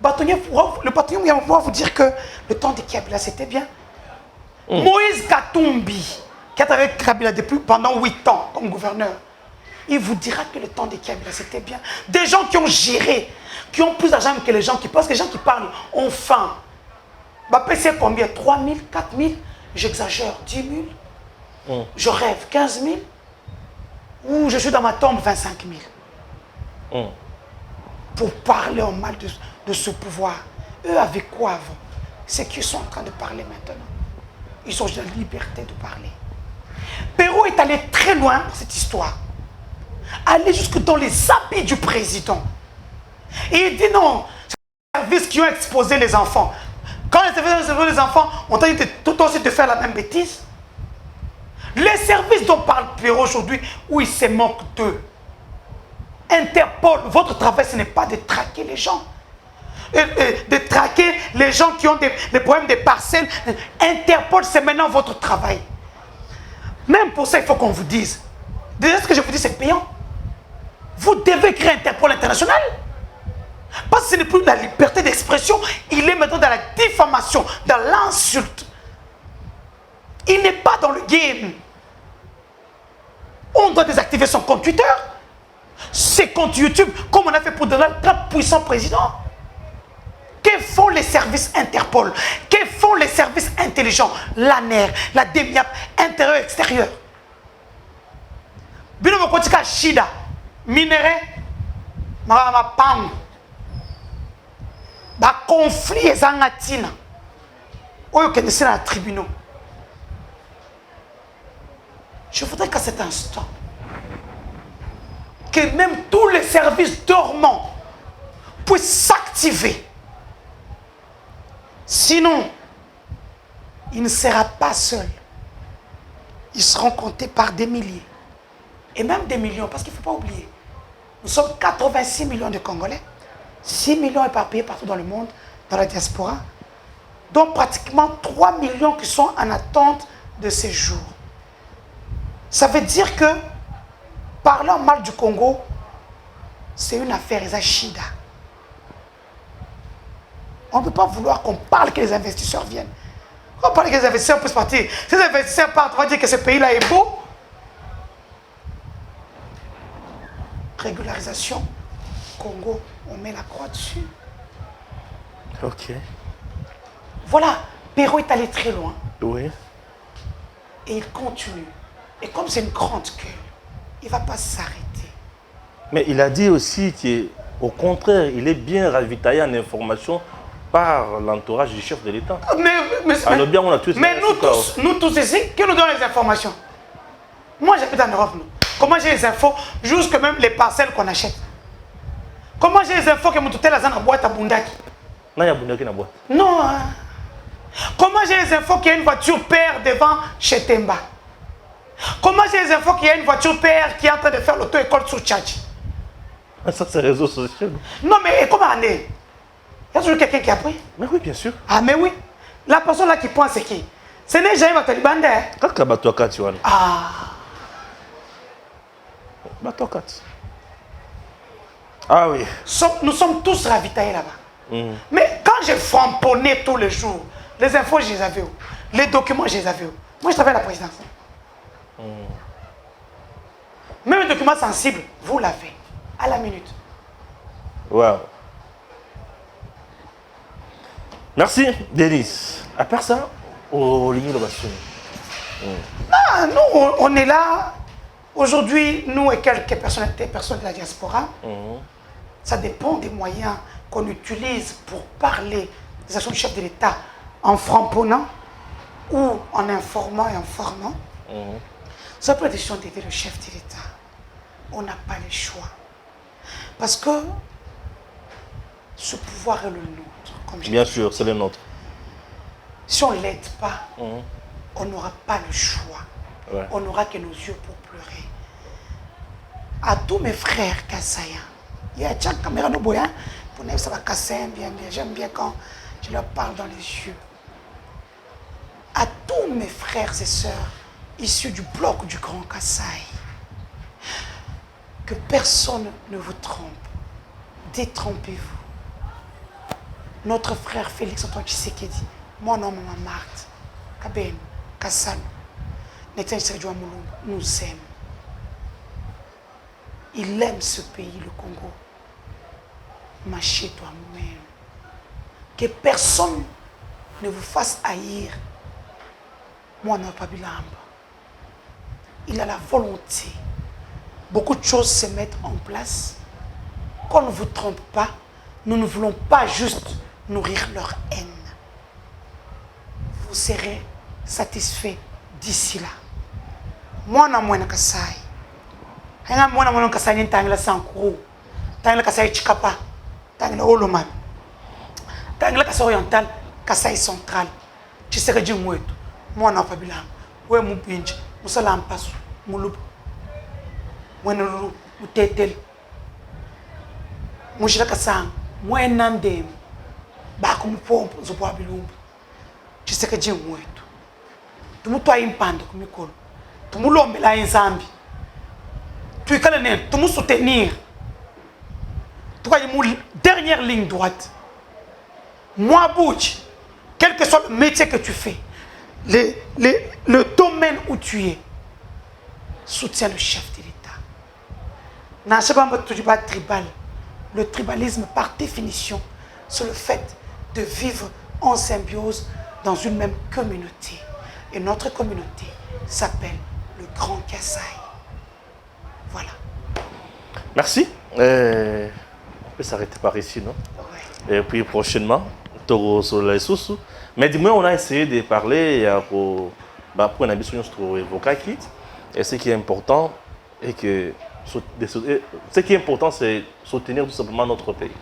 [SPEAKER 3] Le bâtonnier Mouyambo pourra vous dire que le temps de Kabila, c'était bien. Moïse Katumbi, qui est avec Kabila pendant 8 ans comme gouverneur, il vous dira que le temps de Kabila, c'était bien. Des gens qui ont géré, qui ont plus d'argent que les gens qui parlent, parce que les gens qui parlent ont faim. C'est combien? 3 000, 4 000, j'exagère, 10 000, je rêve, 15 000, ou je suis dans ma tombe, 25 000. Pour parler en mal de ce pouvoir. Eux, avec quoi avant? C'est qu'ils sont en train de parler maintenant. Ils ont la liberté de parler. Perrault est allé très loin pour cette histoire. Aller jusque dans les habits du président. Et il dit non, c'est les services qui ont exposé les enfants. Quand les services ont exposé les enfants, on t'a dit tout aussi de faire la même bêtise. Les services dont parle Pierrot aujourd'hui, où il se moque d'eux. Interpol, votre travail, ce n'est pas de traquer les gens. De traquer les gens qui ont des problèmes de parcelles. Interpol, c'est maintenant votre travail. Même pour ça, il faut qu'on vous dise. Déjà, ce que je vous dis, c'est payant. Vous devez créer Interpol international. Parce que ce n'est plus la liberté d'expression, il est maintenant dans la diffamation, dans l'insulte. Il n'est pas dans le game. On doit désactiver son compte Twitter, ses comptes YouTube, comme on a fait pour Donald Trump, puissant président. Que font les services Interpol? Que font les services intelligents? L'ANER, la DEMIAP, intérieur, extérieur. Bino Mokotika Shida, minéré, ma pam. Ba conflit et zangatina. Oyo que c'est dans le tribunal. Je voudrais qu'à cet instant, que même tous les services dormants puissent s'activer. Sinon, il ne sera pas seul. Ils seront comptés par des milliers. Et même des millions, parce qu'il ne faut pas oublier. Nous sommes 86 millions de Congolais. 6 millions éparpillés partout dans le monde, dans la diaspora. Donc pratiquement 3 millions qui sont en attente de séjour. Ça veut dire que parler mal du Congo, c'est une affaire Shida. On ne peut pas vouloir qu'on parle que les investisseurs viennent. On parle que les investisseurs puissent partir. Si les investisseurs partent, on va dire que ce pays-là est beau. Régularisation, Congo, on met la croix dessus.
[SPEAKER 2] Ok.
[SPEAKER 3] Voilà, Perrault est allé très loin.
[SPEAKER 2] Oui.
[SPEAKER 3] Et il continue. Et comme c'est une grande queue, il ne va pas s'arrêter.
[SPEAKER 2] Mais il a dit aussi qu'au contraire, il est bien ravitaillé en information par l'entourage du chef de l'État.
[SPEAKER 3] Mais nous tous ici, qui nous donne les informations? Moi, j'habite en Europe. Nous. Comment j'ai les infos? Jusque même les parcelles qu'on achète. Comment j'ai les infos que Moutoutel a dans boîte à Bundaki?
[SPEAKER 2] Non, il y a Bundaki dans la boîte.
[SPEAKER 3] Non. Hein. Comment j'ai les infos qu'il y a une voiture père devant chez Temba? Comment j'ai les infos qu'il y a une voiture père qui est en train de faire l'auto-école sur Tchadji?
[SPEAKER 2] Ça, c'est réseaux sociaux.
[SPEAKER 3] Non, mais comment on est? Il y a toujours quelqu'un qui a pris.
[SPEAKER 2] Mais oui, bien sûr.
[SPEAKER 3] Ah, mais oui. La personne là qui prend, c'est qui? Ce n'est jamais Batalibande.
[SPEAKER 2] Quand Kabatoka, tu vois.
[SPEAKER 3] Ah.
[SPEAKER 2] Batokat. Ah oui.
[SPEAKER 3] Nous sommes tous ravitaillés là-bas. Mais quand j'ai framponné tous les jours, les infos, je les avais où? Les documents, je les avais où? Moi, je travaille à la présidence. Même les documents sensibles, vous l'avez. À la minute.
[SPEAKER 2] Wow. Merci, Denis. À part ça, au ligne de
[SPEAKER 3] Ah, nous, on est là. Aujourd'hui, nous et quelques personnes de la diaspora, ça dépend des moyens qu'on utilise pour parler des actions du chef de l'État en framponnant ou en informant et en formant. Ça peut être décision d'aider le chef de l'État. On n'a pas le choix. Parce que ce pouvoir est le nôtre. Comme
[SPEAKER 2] bien sûr, c'est le nôtre.
[SPEAKER 3] Si on ne l'aide pas, on n'aura pas le choix.
[SPEAKER 2] Ouais.
[SPEAKER 3] On n'aura que nos yeux pour pleurer. À tous mes frères Kassaïens, il y a une caméra de boya pour ne pas casser bien. J'aime bien quand je leur parle dans les yeux. À tous mes frères et sœurs issus du bloc du Grand Kasaï, que personne ne vous trompe. Détrompez-vous. Notre frère Félix Antoine Tshisekedi, mon nom, maman Marthe, Kaben, Kassan, nous aime. Il aime ce pays, le Congo. Mâchez toi-même. Que personne ne vous fasse haïr. Moi, on n'a pas Bilamba. Il a la volonté. Beaucoup de choses se mettent en place. Qu'on ne vous trompe pas, nous ne voulons pas juste nourrir leur haine. Vous serez satisfaits d'ici là. Moi, je suis Kasai. Je suis Kasai, je suis Sankuru. Je suis Kasai Chikapa. Je suis Oloman. Je suis Kasai Oriental, Kasai Central. Je suis Kasai Mouetou. Moi, je suis Bilamba. Je suis musala mpasu mulubu mwena lulu mutetel mushira kasang mwena ndem bako mupompo zobwa bilumbu chiseke je mwetu tumutwa impande kumikolo tumulombela enzambi tuikale ne tumusoutenir tukayi mu dernière ligne droite moi Bouch, quel que soit le métier que tu fais, le domaine où tu es, soutiens le chef de l'État. Tribal. Le tribalisme, par définition, c'est le fait de vivre en symbiose dans une même communauté. Et notre communauté s'appelle le Grand Kasaï. Voilà.
[SPEAKER 2] Merci. On peut s'arrêter par ici, non?
[SPEAKER 3] Ouais.
[SPEAKER 2] Et puis prochainement, Toro sur les sous. Mais dis-moi, on a essayé de parler pour un habit évoqué. Et ce qui est important, est que ce qui est important, c'est soutenir tout simplement notre pays.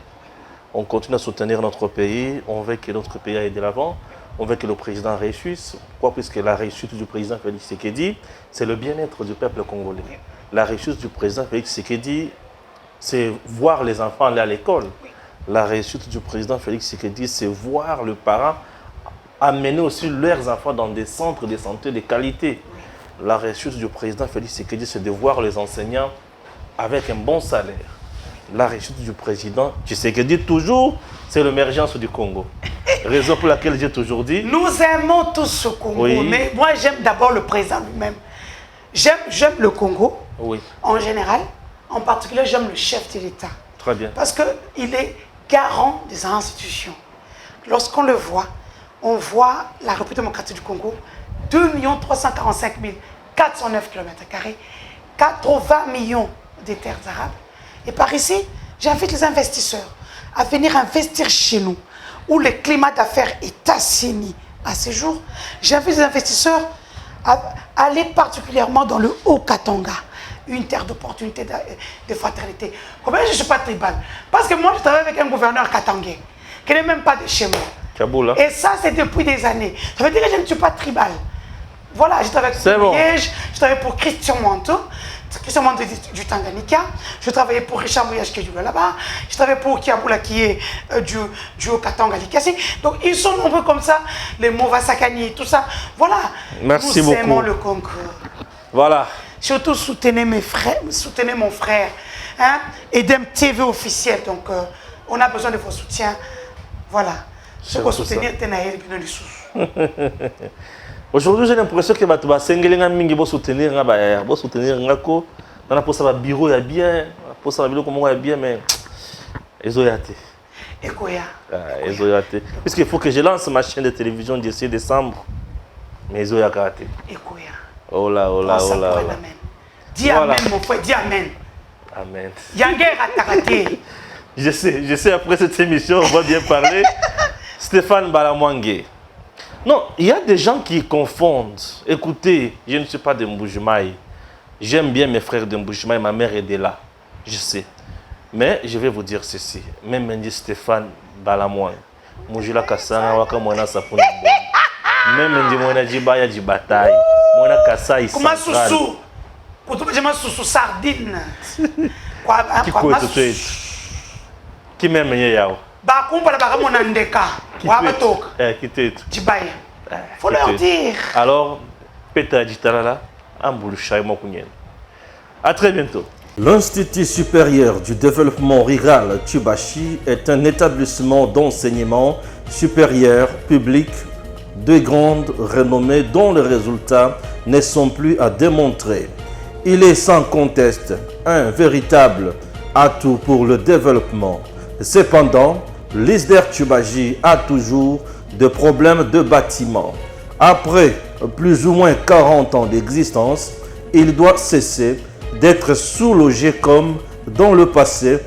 [SPEAKER 2] On continue à soutenir notre pays, on veut que notre pays aille de l'avant, on veut que le président réussisse. Pourquoi? Puisque la réussite du président Félix Tshisekedi, c'est le bien-être du peuple congolais. La réussite du président Félix Tshisekedi, c'est voir les enfants aller à l'école. La réussite du président Félix Tshisekedi, c'est voir les parents amener aussi leurs enfants dans des centres de santé de qualité. La réussite du président Félix Tshisekedi, c'est de voir les enseignants avec un bon salaire. La réussite du président Tshisekedi, toujours, c'est l'émergence du Congo. Raison pour laquelle j'ai toujours dit...
[SPEAKER 3] Nous aimons tous ce Congo, oui. Mais moi j'aime d'abord le président lui-même. J'aime le Congo, oui. En général. En particulier, j'aime le chef de l'État.
[SPEAKER 2] Très bien.
[SPEAKER 3] Parce qu'il est garant des institutions. Lorsqu'on le voit, on voit la République démocratique du Congo, 2 345 409 km², 80 millions de terres arabes. Et par ici, j'invite les investisseurs à venir investir chez nous, où le climat d'affaires est assaini à ce jour. J'invite les investisseurs à aller particulièrement dans le Haut-Katanga, une terre d'opportunité, de fraternité. Combien je ne suis pas tribal? Parce que moi, je travaille avec un gouverneur katangais, qui n'est même pas de chez moi.
[SPEAKER 2] Kaboul, hein? Et
[SPEAKER 3] ça, c'est depuis des années. Ça veut dire que je ne suis pas tribal. Voilà, je travaille pour Liège, je travaille pour Christian Manto du Tanganyika, je travaillais pour Richard Mouyage qui est là-bas, je travaille pour Kiaboula qui est du Haut-Katanga Likasi. Donc ils sont nombreux comme ça, les Mova Sakani, tout ça. Voilà.
[SPEAKER 2] Merci beaucoup.
[SPEAKER 3] Nous aimons le Congo.
[SPEAKER 2] Voilà.
[SPEAKER 3] Surtout soutenez mes frères, soutenez mon frère, hein, et d'un TV officiel. Donc on a besoin de vos soutiens. Voilà. Ce qu'on soutenir Tenaïl Binoli.
[SPEAKER 2] Aujourd'hui, j'ai l'impression que tu vas soutenir Ngako. On a posé un bureau, il y a bien. Posé un bureau comme il y a bien, mais ils ont été. Puisqu'il faut que je lance ma chaîne de télévision d'ici décembre. Mais ils ont raté. Oh là, oh là, oh là.
[SPEAKER 3] Dis amen, mon frère, dis amen.
[SPEAKER 2] Amen. Je sais, après cette émission, on va bien parler. Stéphane Balamwangé. Non, il y a des gens qui confondent. Écoutez, je ne suis pas de Mbujimaï. J'aime bien mes frères de Mbujimaï, ma mère est de là. Je sais. Mais je vais vous dire ceci. Même dit Stéphane Balamwangé. Mujila Kasanga, Wakamwana Sapuna. Même dit Mwana Jibaya Jibataï. Mwana Kasai Central.
[SPEAKER 3] Comment Soussou? Pour tout le monde, Soussou Sardine.
[SPEAKER 2] Qui quoi tout est? Qui m'aime Yao?
[SPEAKER 3] Bah, kumpa la barre mon andeka. Wabatok.
[SPEAKER 2] Qui t'est?
[SPEAKER 3] Jibaya. Faut leur dire.
[SPEAKER 2] Alors, Petra Jitarala, Amboulchaï Mokunyen. À très bientôt.
[SPEAKER 1] L'Institut supérieur du développement rural Tchubashi est un établissement d'enseignement supérieur public de grande renommée dont les résultats ne sont plus à démontrer. Il est sans conteste un véritable atout pour le développement. Cependant, l'ISDER Tchubashi a toujours des problèmes de bâtiment. Après plus ou moins 40 ans d'existence, il doit cesser d'être sous-logé comme dans le passé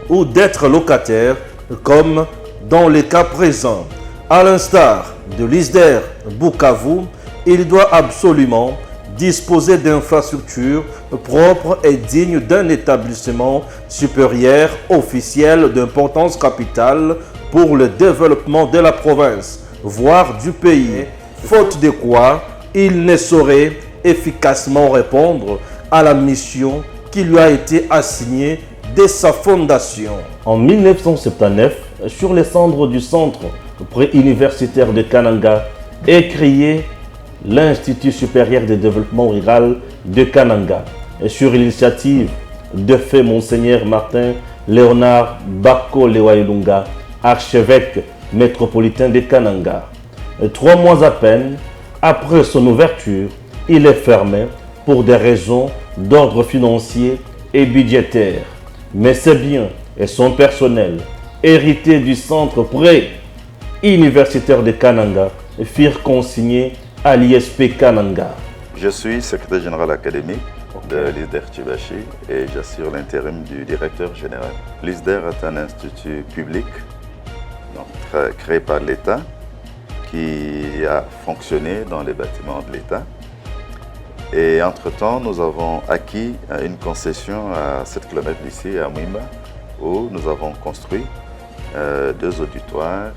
[SPEAKER 1] ou d'être locataire comme dans les cas présents. À l'instar de l'ISDER Bukavu, il doit absolument disposer d'infrastructures propres et dignes d'un établissement supérieur officiel d'importance capitale pour le développement de la province, voire du pays, faute de quoi il ne saurait efficacement répondre à la mission qui lui a été assignée dès sa fondation. En 1979, sur les cendres du centre préuniversitaire de Kananga est créé l'Institut supérieur de développement rural de Kananga, sur l'initiative de fait Monseigneur Martin Léonard Bako Lewailunga, archevêque métropolitain de Kananga. 3 mois à peine après son ouverture, il est fermé pour des raisons d'ordre financier et budgétaire. Mais ses biens et son personnel, hérités du centre pré-universitaire de Kananga, furent consignés à l'ISP Kananga.
[SPEAKER 4] Je suis secrétaire général académique de l'ISDER Tchibachi et j'assure l'intérim du directeur général. L'ISDER est un institut public donc, créé par l'État qui a fonctionné dans les bâtiments de l'État. Et entre-temps, nous avons acquis une concession à 7 km d'ici, à Mwimba, où nous avons construit 2 auditoires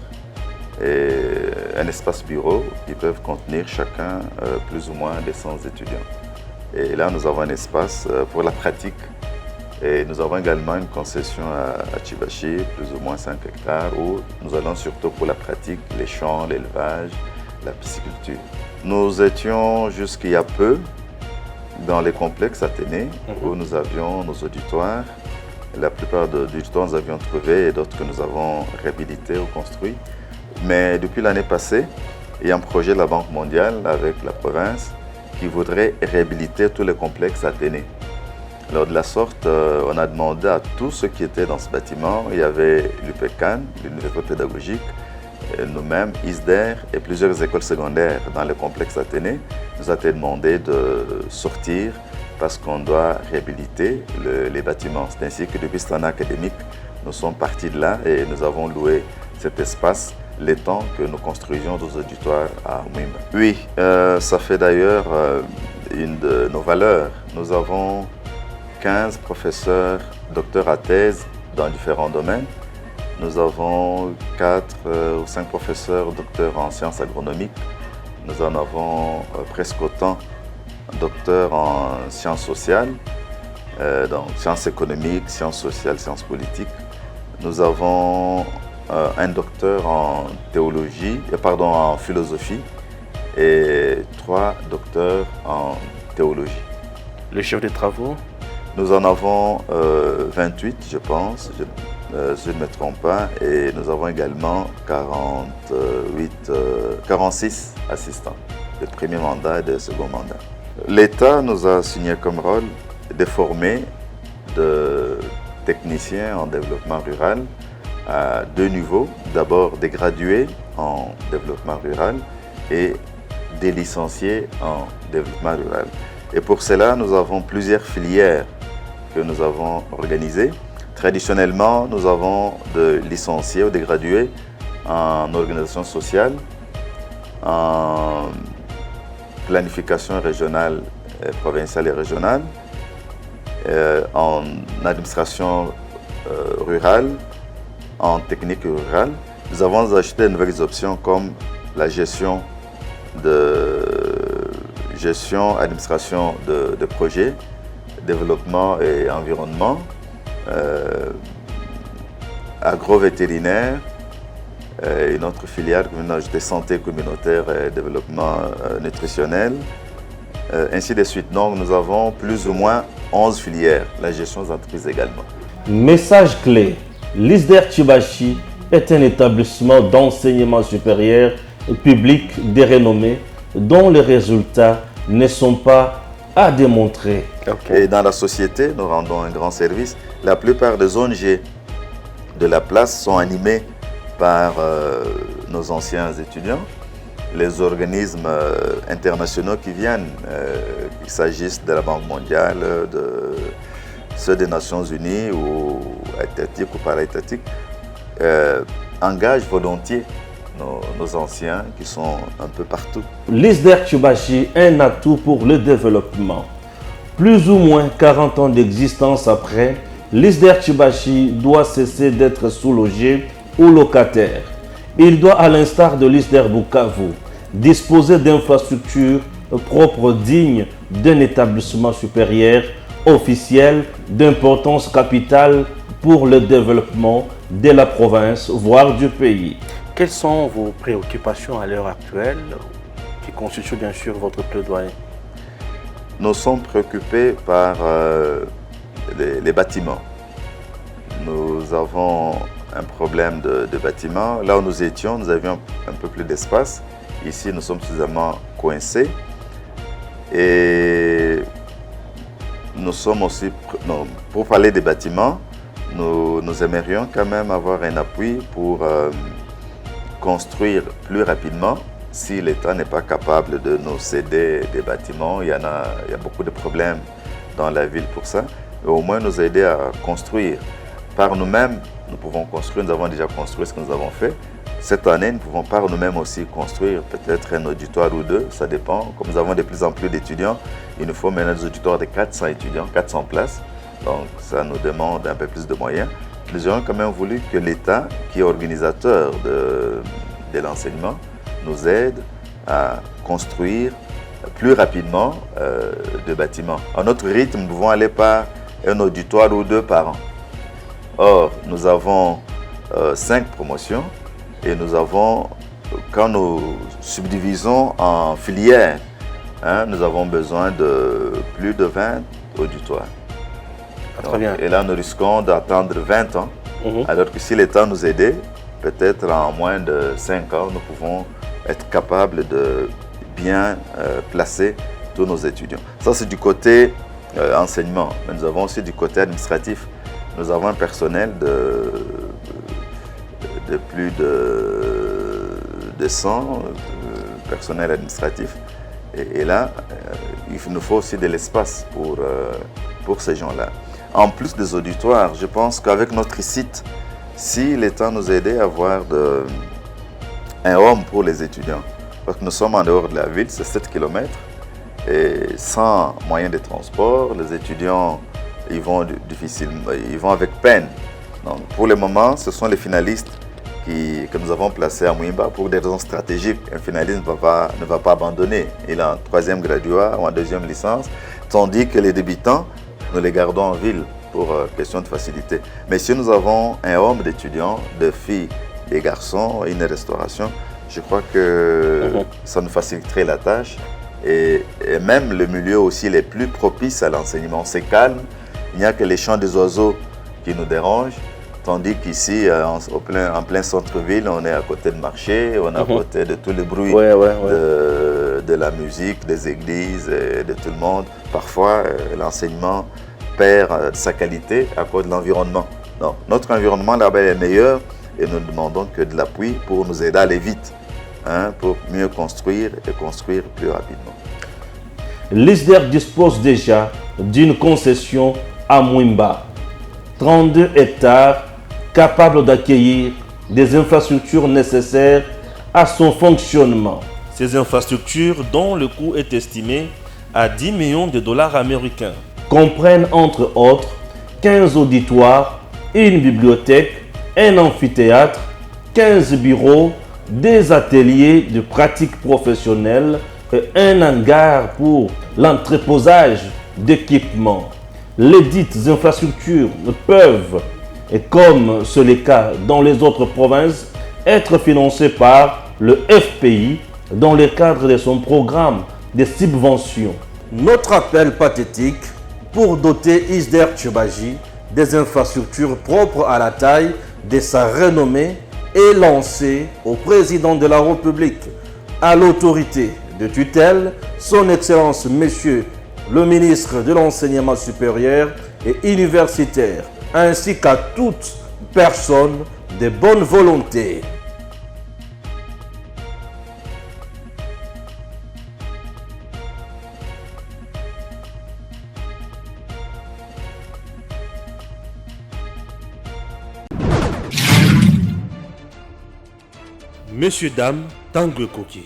[SPEAKER 4] et un espace bureau qui peuvent contenir chacun plus ou moins des 100 étudiants. Et là, nous avons un espace pour la pratique. Et nous avons également une concession à Tchibachi, plus ou moins 5 hectares, où nous allons surtout pour la pratique, les champs, l'élevage, la pisciculture. Nous étions jusqu'il y a peu dans les complexes Athénée, où nous avions nos auditoires. La plupart des auditoires nous avions trouvé et d'autres que nous avons réhabilités ou construits. Mais depuis l'année passée, il y a un projet de la Banque mondiale avec la province qui voudrait réhabiliter tous les complexes Athénée. Alors de la sorte, on a demandé à tous ceux qui étaient dans ce bâtiment, il y avait l'UPECAN, l'Université pédagogique, nous-mêmes, ISDER et plusieurs écoles secondaires dans le complexe Athénée, nous a été demandé de sortir parce qu'on doit réhabiliter les bâtiments. C'est ainsi que depuis cette année académique, nous sommes partis de là et nous avons loué cet espace les temps que nous construisions nos auditoires à Mwimba. Oui, ça fait d'ailleurs une de nos valeurs. Nous avons 15 professeurs, docteurs à thèse dans différents domaines. Nous avons 4 ou 5 professeurs, docteurs en sciences agronomiques. Nous en avons presque autant, docteurs en sciences sociales, donc sciences économiques, sciences sociales, sciences politiques. Nous avons un docteur en théologie, en philosophie et 3 docteurs en théologie.
[SPEAKER 2] Le chef des travaux?
[SPEAKER 4] Nous en avons 28, je pense, je ne me trompe pas, et nous avons également 46 assistants de premier mandat et de second mandat. L'État nous a signé comme rôle de former de techniciens en développement rural à 2 niveaux. D'abord des gradués en développement rural et des licenciés en développement rural. Et pour cela, nous avons plusieurs filières que nous avons organisées. Traditionnellement, nous avons des licenciés ou des gradués en organisation sociale, en planification régionale, provinciale et régionale, en administration rurale, en technique rurale. Nous avons ajouté de nouvelles options comme la gestion, administration de projets, développement et environnement, agro-vétérinaire, une autre filière que nous avons ajouté santé communautaire et développement nutritionnel, ainsi de suite. Donc nous avons plus ou moins 11 filières, la gestion des entreprises également.
[SPEAKER 1] Message clé, l'ISDER Tchibachi est un établissement d'enseignement supérieur public de renommée dont les résultats ne sont pas à démontrer.
[SPEAKER 4] Et dans la société, nous rendons un grand service. La plupart des ONG de la place sont animées par nos anciens étudiants, les organismes internationaux qui viennent, qu'il s'agisse de la Banque mondiale, de ceux des Nations Unies ou étatiques ou para-étatiques, engagent volontiers nos anciens qui sont un peu partout.
[SPEAKER 1] L'ISDER Tchibachi est un atout pour le développement. Plus ou moins 40 ans d'existence après, l'ISDER Tchibachi doit cesser d'être sous-logé ou locataire. Il doit, à l'instar de l'ISDER Bukavu, disposer d'infrastructures propres dignes d'un établissement supérieur officiel d'importance capitale pour le développement de la province, voire du pays.
[SPEAKER 2] Quelles sont vos préoccupations à l'heure actuelle qui constituent bien sûr votre plaidoyer?
[SPEAKER 4] Nous sommes préoccupés par les bâtiments. Nous avons un problème de bâtiments. Là où nous étions, nous avions un peu plus d'espace. Ici, nous sommes suffisamment coincés. Et nous sommes aussi, non, pour parler des bâtiments, nous aimerions quand même avoir un appui pour construire plus rapidement si l'État n'est pas capable de nous céder des bâtiments. Il y a beaucoup de problèmes dans la ville pour ça. Et au moins nous aider à construire. Par nous-mêmes, nous pouvons construire, nous avons déjà construit ce que nous avons fait. Cette année, nous pouvons par nous-mêmes aussi construire peut-être un auditoire ou deux, ça dépend. Comme nous avons de plus en plus d'étudiants, il nous faut maintenant des auditoires de 400 étudiants, 400 places. Donc ça nous demande un peu plus de moyens. Nous aurions quand même voulu que l'État, qui est organisateur de l'enseignement, nous aide à construire plus rapidement de bâtiments. À notre rythme, nous pouvons aller par un auditoire ou deux par an. Or, nous avons 5 promotions et nous avons, quand nous subdivisons en filières, nous avons besoin de plus de 20 auditoires.
[SPEAKER 2] Très bien.
[SPEAKER 4] Et là, nous risquons d'attendre 20 ans, alors que si l'État nous aidait, peut-être en moins de 5 ans, nous pouvons être capables de bien placer tous nos étudiants. Ça, c'est du côté enseignement, mais nous avons aussi du côté administratif. Nous avons un personnel de plus de 100 personnel administratif. Et là, il nous faut aussi de l'espace pour ces gens-là. En plus des auditoires, je pense qu'avec notre site, si l'État nous aidait à avoir un home pour les étudiants, parce que nous sommes en dehors de la ville, c'est 7 km, et sans moyen de transport, les étudiants ils vont avec peine. Donc, pour le moment, ce sont les finalistes que nous avons placés à Mouimba pour des raisons stratégiques. Un finaliste ne va pas abandonner. Il est en 3e graduat ou en 2e licence, tandis que les débutants, nous les gardons en ville pour question de facilité. Mais si nous avons un homme d'étudiants, de filles, des garçons, une restauration, je crois que ça nous faciliterait la tâche. Et même le milieu aussi les plus propices à l'enseignement. C'est calme, il n'y a que les chants des oiseaux qui nous dérangent, tandis qu'ici, en plein centre-ville, on est à côté de marché, on est à côté de tous les bruits de la musique, des églises, et de tout le monde. Parfois, l'enseignement perd sa qualité à cause de l'environnement. Donc, notre environnement là-bas est meilleur et nous ne demandons que de l'appui pour nous aider à aller vite, pour mieux construire et construire plus rapidement.
[SPEAKER 1] L'ISDER dispose déjà d'une concession à Mouimba, 32 hectares capables d'accueillir des infrastructures nécessaires à son fonctionnement. Ces infrastructures, dont le coût est estimé à 10 millions de dollars américains, comprennent entre autres 15 auditoires, une bibliothèque, un amphithéâtre, 15 bureaux, des ateliers de pratique professionnelle et un hangar pour l'entreposage d'équipements. Les dites infrastructures peuvent, et comme c'est le cas dans les autres provinces, être financées par le FPI dans le cadre de son programme de subventions.
[SPEAKER 2] Notre appel pathétique pour doter ISDER Tchioubaji des infrastructures propres à la taille de sa renommée est lancé au président de la République, à l'autorité de tutelle, son Excellence Monsieur le ministre de l'Enseignement supérieur et universitaire, ainsi qu'à toute personne de bonne volonté.
[SPEAKER 1] Messieurs, dames, Tanguy Koki.